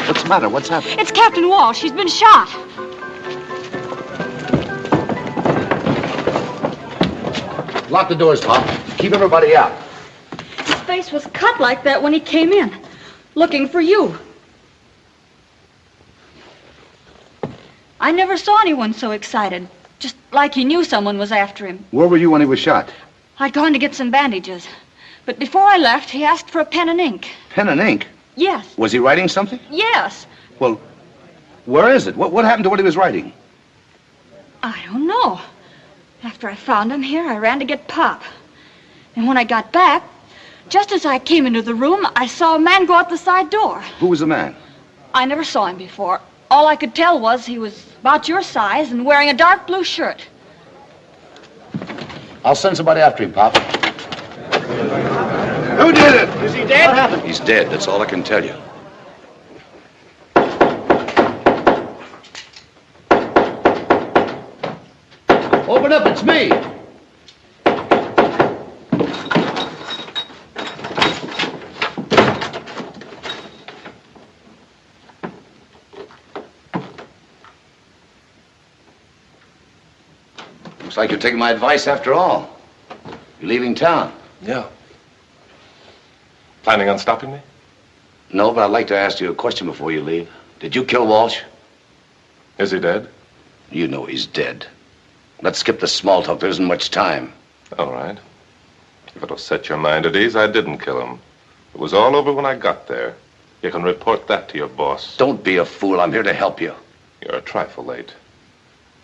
What's the matter? What's happened? It's Captain Walsh. He's been shot. Lock the doors, Pop. Keep everybody out. His face was cut like that when he came in, looking for you. I never saw anyone so excited, just like he knew someone was after him. Where were you when he was shot? I'd gone to get some bandages, but before I left, he asked for a pen and ink. Pen and ink? Yes. Was he writing something? Yes. Well, where is it? What happened to what he was writing? I don't know. After I found him here, I ran to get Pop. And when I got back, just as I came into the room, I saw a man go out the side door. Who was the man? I never saw him before. All I could tell was he was about your size and wearing a dark blue shirt. I'll send somebody after him, Pop. Who did it? Is he dead? What happened? He's dead. That's all I can tell you. Open up, it's me. Looks like you're taking my advice after all. You're leaving town. Yeah. Planning on stopping me? No, but I'd like to ask you a question before you leave. Did you kill Walsh? Is he dead? You know he's dead. Let's skip the small talk. There isn't much time. All right. If it'll set your mind at ease, I didn't kill him. It was all over when I got there. You can report that to your boss. Don't be a fool. I'm here to help you. You're a trifle late.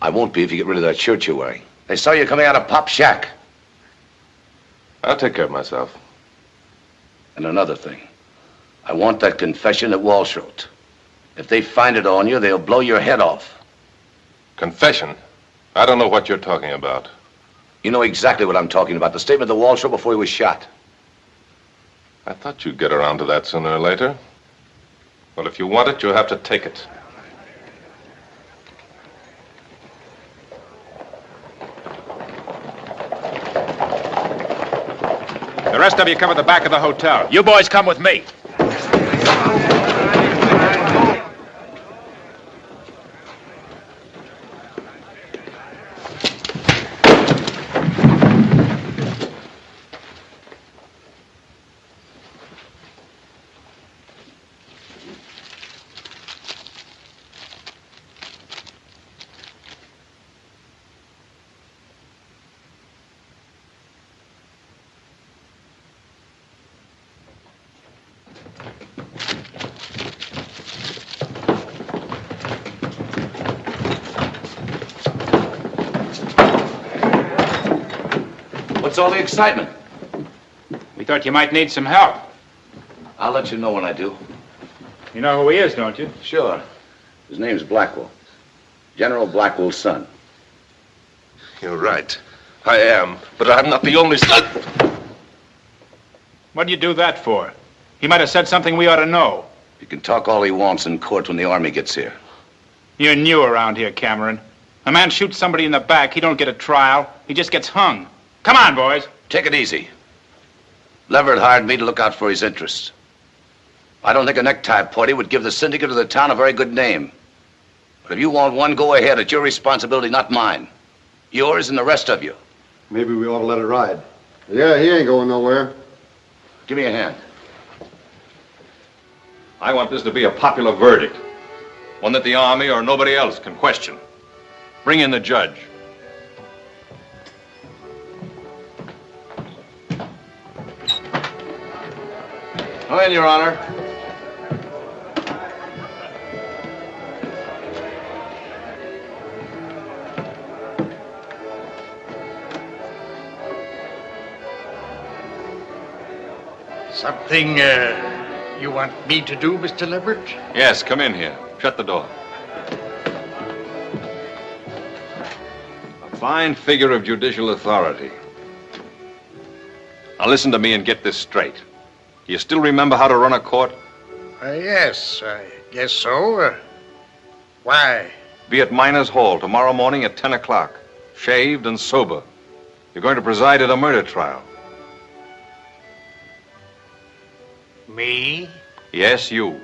I won't be if you get rid of that shirt you're wearing. They saw you coming out of Pop's shack. I'll take care of myself. And another thing. I want that confession that Walsh wrote. If they find it on you, they'll blow your head off. Confession? I don't know what you're talking about. You know exactly what I'm talking about. The statement that Walsh wrote before he was shot. I thought you'd get around to that sooner or later. Well, if you want it, you'll have to take it. The rest of you come at the back of the hotel. You boys come with me. What's all the excitement? We thought you might need some help. I'll let you know when I do. You know who he is, don't you? Sure. His name's Blackwell. General Blackwell's son. You're right. I am, but I'm not the only son. What'd you do that for? He might have said something we ought to know. He can talk all he wants in court when the army gets here. You're new around here, Cameron. A man shoots somebody in the back, he don't get a trial. He just gets hung. Come on, boys. Take it easy. Leverett hired me to look out for his interests. I don't think a necktie party would give the syndicate of the town a very good name. But if you want one, go ahead. It's your responsibility, not mine. Yours and the rest of you. Maybe we ought to let it ride. Yeah, he ain't going nowhere. Give me a hand. I want this to be a popular verdict. One that the Army or nobody else can question. Bring in the judge. Come in, Your Honor. Something you want me to do, Mr. Leverett? Yes, come in here. Shut the door. A fine figure of judicial authority. Now listen to me and get this straight. You still remember how to run a court? Yes, I guess so. Why? Be at Miners Hall tomorrow morning at 10 o'clock. Shaved and sober. You're going to preside at a murder trial. Me? Yes, you.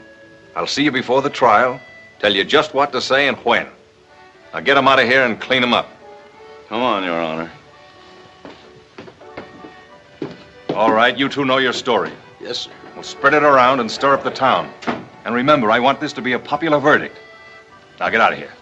I'll see you before the trial, tell you just what to say and when. Now get him out of here and clean him up. Come on, Your Honor. All right, you two know your story. Yes, sir. We'll spread it around and stir up the town. And remember, I want this to be a popular verdict. Now get out of here.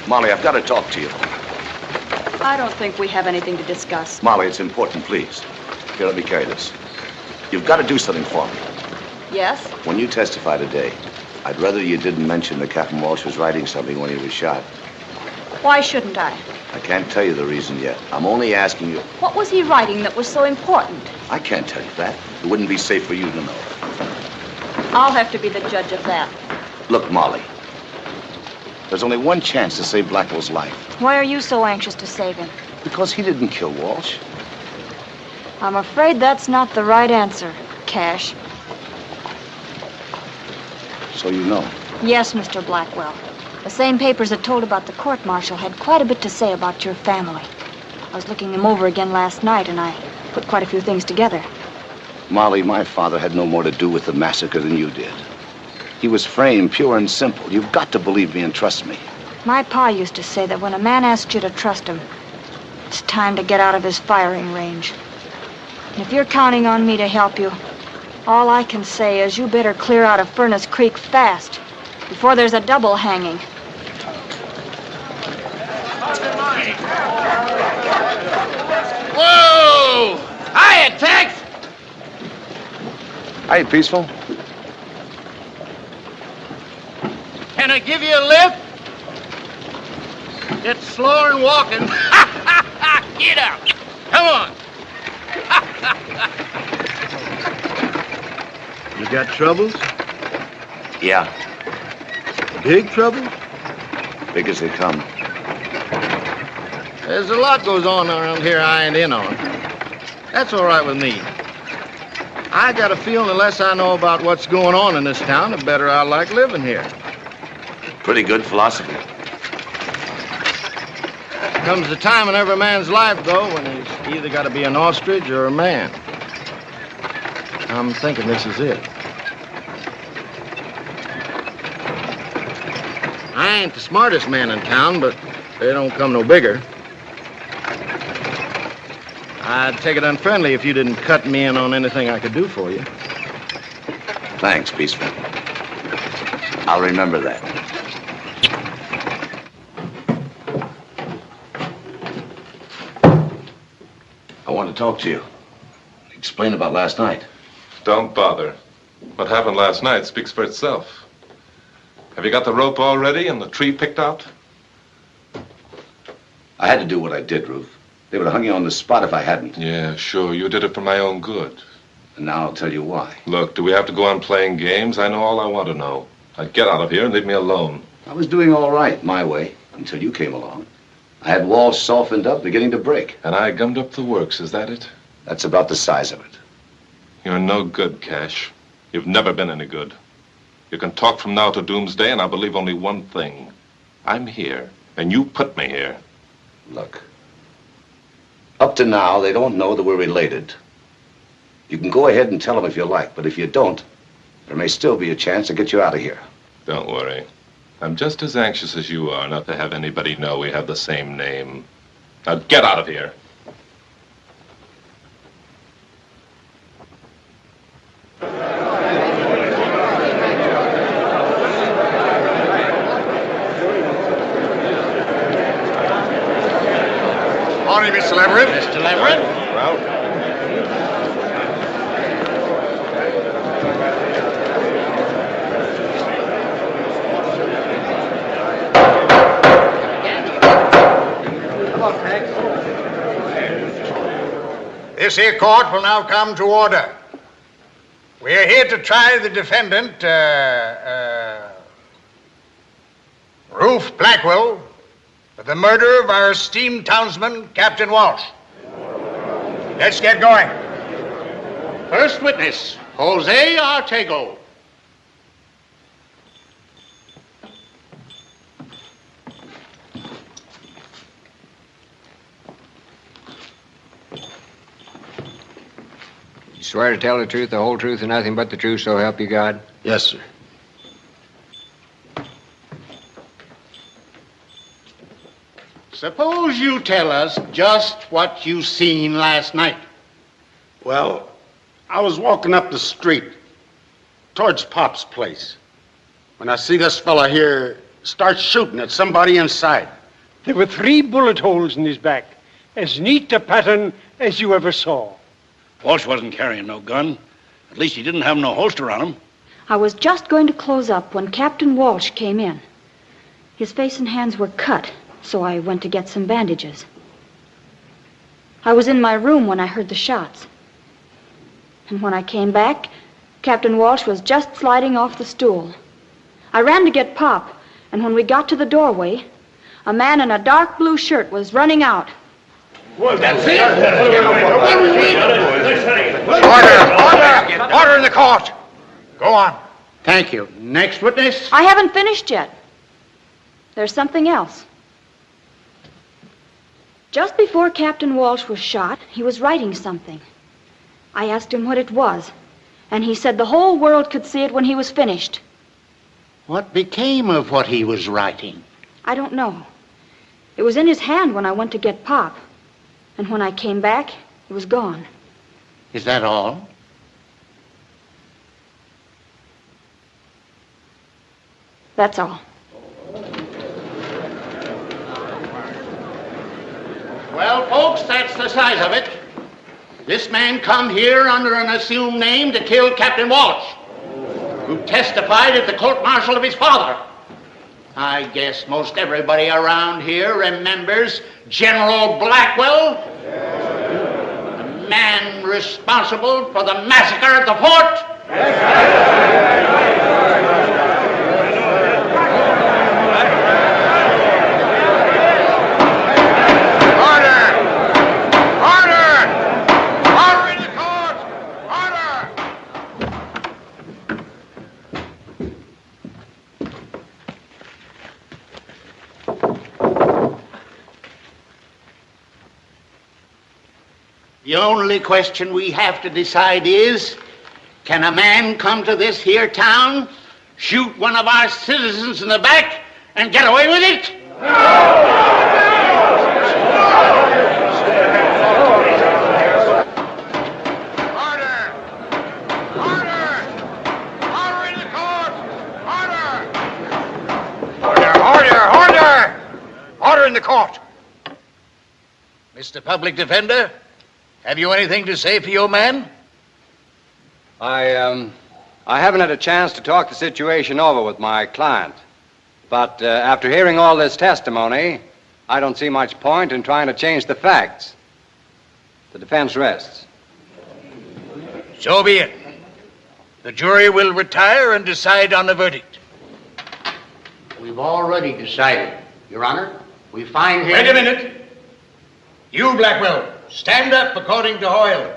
Molly, I've got to talk to you. I don't think we have anything to discuss. Molly, it's important, please. Here, let me carry this. You've got to do something for me. Yes? When you testify today, I'd rather you didn't mention that Captain Walsh was writing something when he was shot. Why shouldn't I? I can't tell you the reason yet. I'm only asking you. What was he writing that was so important? I can't tell you that. It wouldn't be safe for you to know. I'll have to be the judge of that. Look, Molly. There's only one chance to save Blackwell's life. Why are you so anxious to save him? Because he didn't kill Walsh. I'm afraid that's not the right answer, Cash. So you know. Yes, Mr. Blackwell. The same papers that told about the court-martial had quite a bit to say about your family. I was looking them over again last night, and I put quite a few things together. Molly, my father had no more to do with the massacre than you did. He was framed pure and simple. You've got to believe me and trust me. My pa used to say that when a man asks you to trust him, it's time to get out of his firing range. And if you're counting on me to help you, all I can say is you better clear out of Furnace Creek fast, before there's a double hanging. Tex! Hey, Peaceful. Can I give you a lift? It's slower than walking. Get out. Come on. You got troubles? Yeah, Big troubles? big as they come. There's a lot goes on around here I ain't in on. That's all right with me. I got a feeling the less I know about what's going on in this town, the better I like living here. Pretty good philosophy. Comes a time in every man's life, though, when he's either got to be an ostrich or a man. I'm thinking this is it. I ain't the smartest man in town, but they don't come no bigger. I'd take it unfriendly if you didn't cut me in on anything I could do for you. Thanks, Peaceful. I'll remember that. I want to talk to you. Explain about last night. Don't bother. What happened last night speaks for itself. Have you got the rope all ready and the tree picked out? I had to do what I did, Ruth. They would have hung you on the spot if I hadn't. Yeah, sure. You did it for my own good. And now I'll tell you why. Look, do we have to go on playing games? I know all I want to know. Now get out of here and leave me alone. I was doing all right, my way, until you came along. I had walls softened up, beginning to break. And I gummed up the works, is that it? That's about the size of it. You're no good, Cash. You've never been any good. You can talk from now to doomsday, and I'll believe only one thing. I'm here, and you put me here. Look, up to now, they don't know that we're related. You can go ahead and tell them if you like, but if you don't, there may still be a chance to get you out of here. Don't worry. I'm just as anxious as you are not to have anybody know we have the same name. Now get out of here. Morning, Mr. Leverett. Mr. Leverett? Well, this here court will now come to order. We are here to try the defendant, Ruth Blackwell, for the murder of our esteemed townsman, Captain Walsh. Let's get going. First witness, Jose Artego. You swear to tell the truth, the whole truth, and nothing but the truth, so help you God? Yes, sir. Suppose you tell us just what you seen last night. Well, I was walking up the street towards Pop's place when I see this fella here start shooting at somebody inside. There were 3 bullet holes in his back, as neat a pattern as you ever saw. Walsh wasn't carrying no gun. At least he didn't have no holster on him. I was just going to close up when Captain Walsh came in. His face and hands were cut, so I went to get some bandages. I was in my room when I heard the shots. And when I came back, Captain Walsh was just sliding off the stool. I ran to get Pop, and when we got to the doorway, a man in a dark blue shirt was running out. That's it. Order in the court. Go on. Thank you. Next witness. I haven't finished yet. There's something else. Just before Captain Walsh was shot, he was writing something. I asked him what it was, and he said the whole world could see it when he was finished. What became of what he was writing? I don't know. It was in his hand when I went to get Pop. And when I came back, it was gone. Is that all? That's all. Well, folks, that's the size of it. This man come here under an assumed name to kill Captain Walsh, who testified at the court-martial of his father. I guess most everybody around here remembers General Blackwell, the man responsible for the massacre at the fort. The only question we have to decide is, can a man come to this here town, shoot one of our citizens in the back, and get away with it? Order in the court. Mr. Public Defender, have you anything to say for your man? I haven't had a chance to talk the situation over with my client. But after hearing all this testimony, I don't see much point in trying to change the facts. The defense rests. So be it. The jury will retire and decide on the verdict. We've already decided, Your Honor. We find him... Wait a minute. You, Blackwell, stand up according to Hoyle.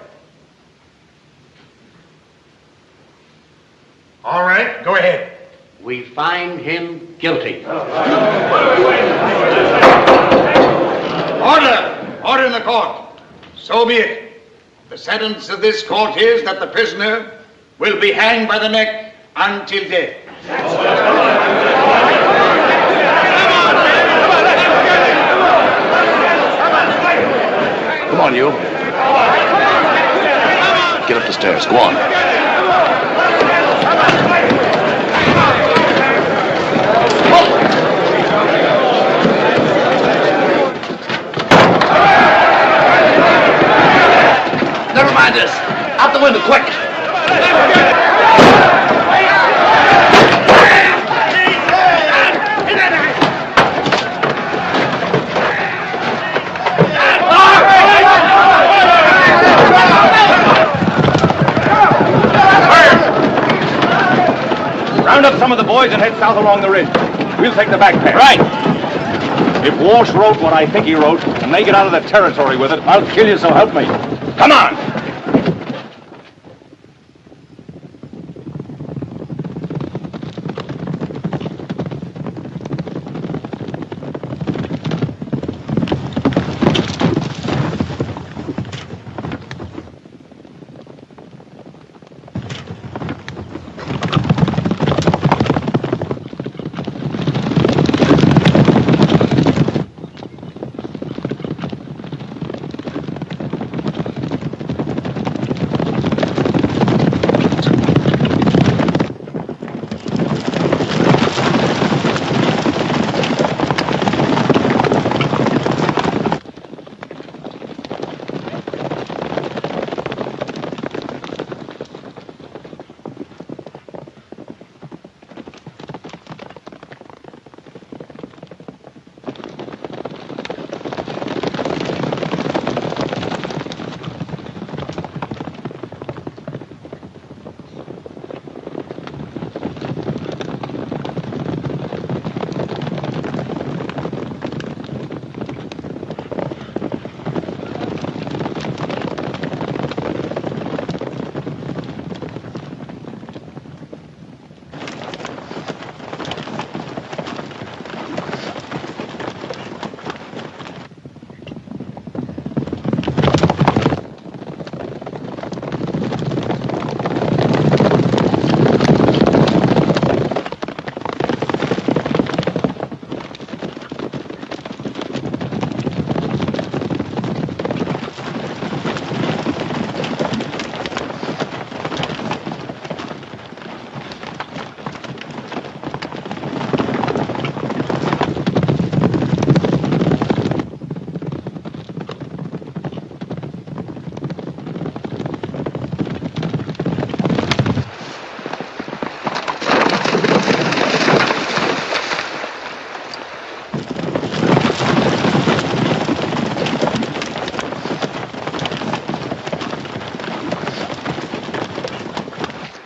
All right, go ahead. We find him guilty. Order! Order in the court. So be it. The sentence of this court is that the prisoner will be hanged by the neck until death. Come on, you. Get up the stairs. Go on. Never mind this. Out the window, quick. Round up some of the boys and head south along the ridge. We'll take the back path. Right. If Walsh wrote what I think he wrote, and they get out of the territory with it, I'll kill you, so help me. Come on!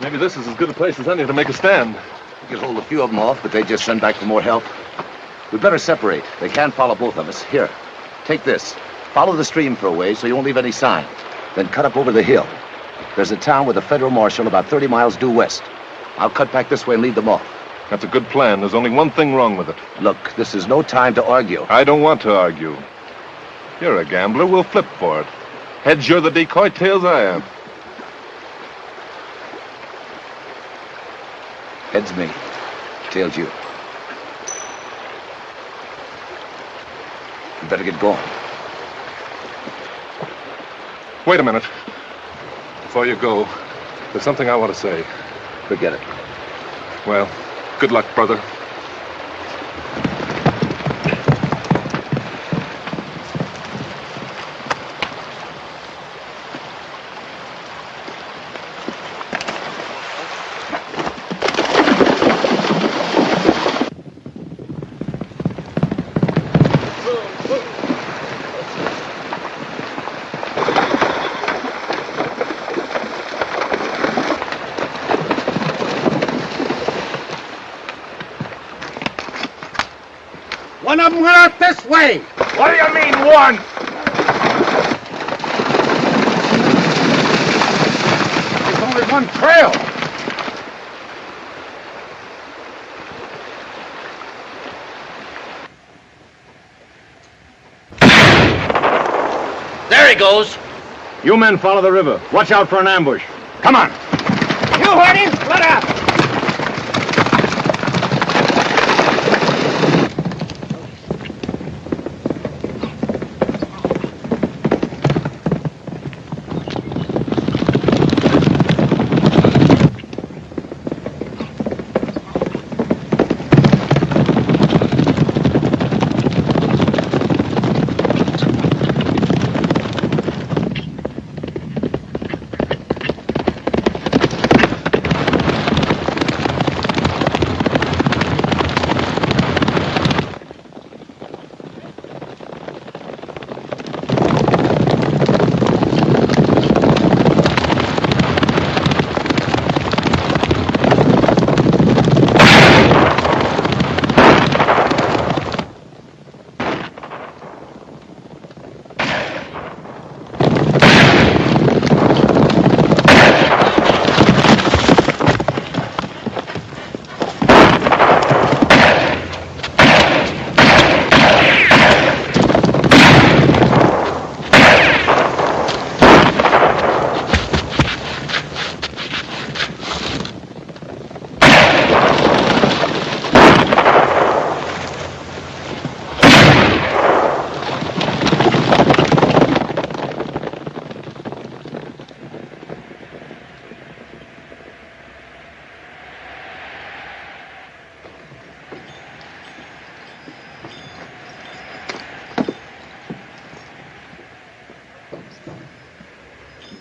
Maybe this is as good a place as any to make a stand. We could hold a few of them off, but they just send back for more help. We'd better separate. They can't follow both of us. Here, take this. Follow the stream for a way so you won't leave any sign. Then cut up over the hill. There's a town with a federal marshal about 30 miles due west. I'll cut back this way and lead them off. That's a good plan. There's only one thing wrong with it. Look, this is no time to argue. I don't want to argue. You're a gambler. We'll flip for it. Heads, you're the decoy. Tails, I am. Heads me. Tails you. You better get going. Wait a minute. Before you go, there's something I want to say. Forget it. Well, good luck, brother. One of them went out this way. What do you mean, one? There's only one trail. There he goes. You men follow the river. Watch out for an ambush. Come on. You heard him. Let out.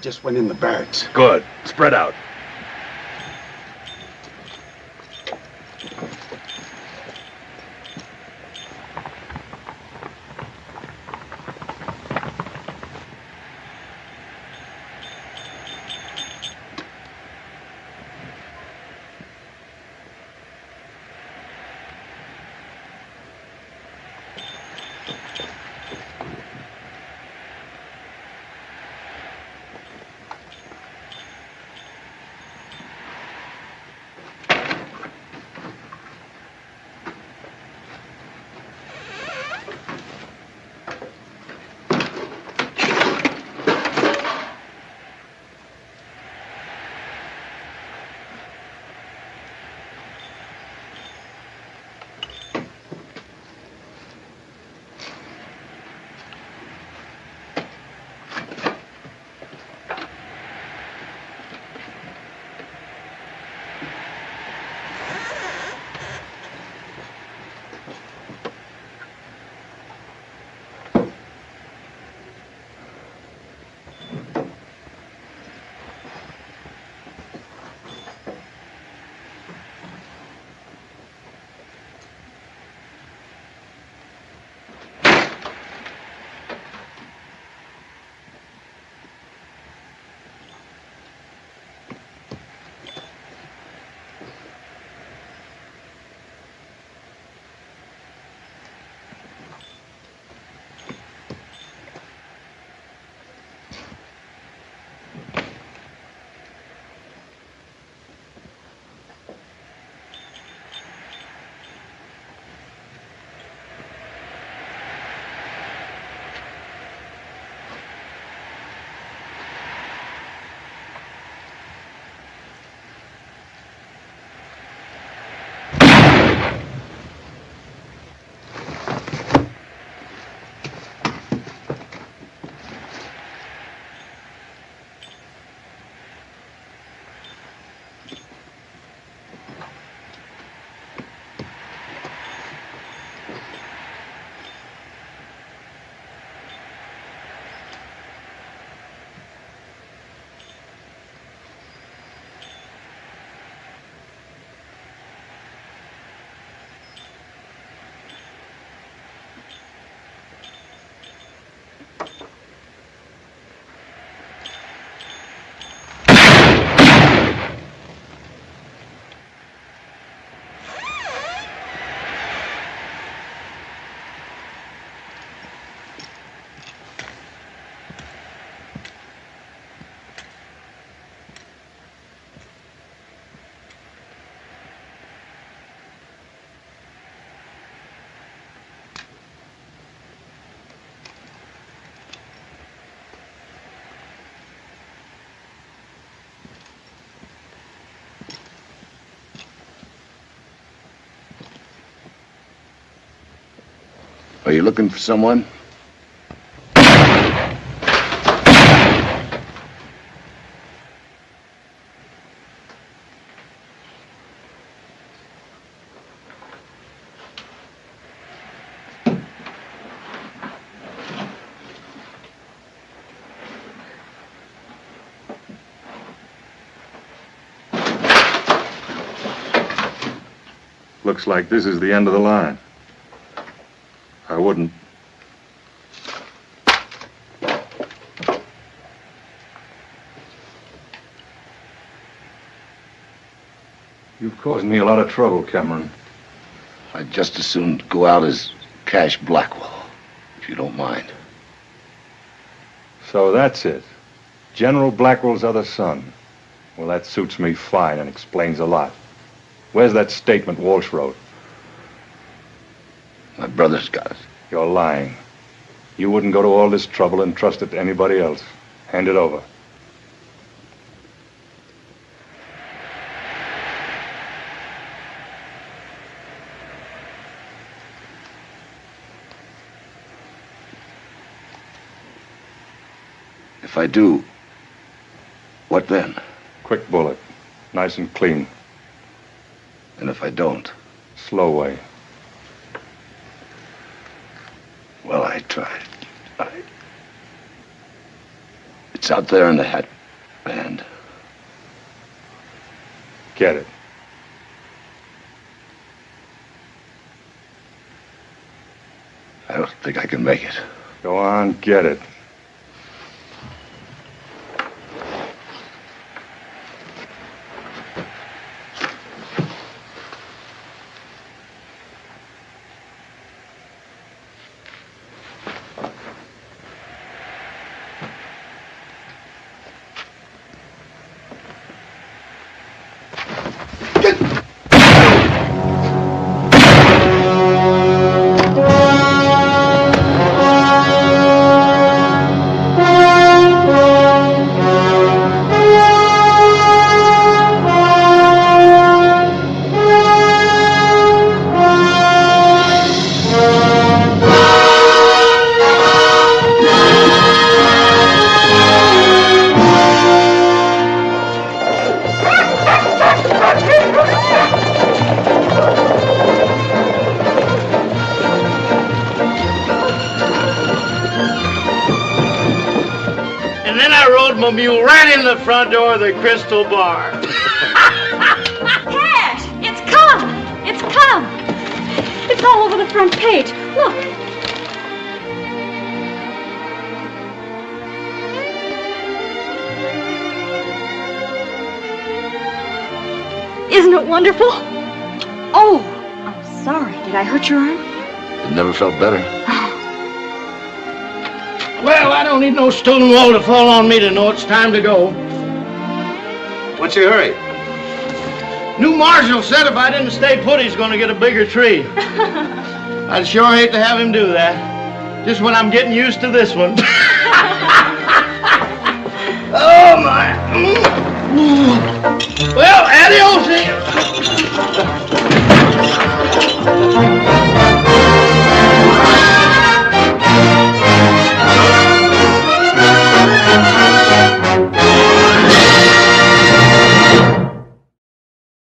Just went in the barracks. Good. Spread out. Are you looking for someone? Looks like this is the end of the line. I wouldn't. You've caused me a lot of trouble, Cameron. I'd just as soon go out as Cash Blackwell, if you don't mind. So that's it. General Blackwell's other son. Well, that suits me fine and explains a lot. Where's that statement Walsh wrote? My brother's got it. You're lying. You wouldn't go to all this trouble and trust it to anybody else. Hand it over. If I do, what then? Quick bullet. Nice and clean. And if I don't? Slow way. Well, I tried. It's out there in the hat band. Get it. I don't think I can make it. Go on, get it. Front door of the Crystal Bar. Cash! It's come! It's come! It's all over the front page. Look. Isn't it wonderful? Oh, I'm sorry. Did I hurt your arm? It never felt better. Well, I don't need no stone wall to fall on me to know it's time to go. What's your hurry? New marshal said if I didn't stay put, he's going to get a bigger tree. I'd sure hate to have him do that. Just when I'm getting used to this one. Oh, my. Well, adios.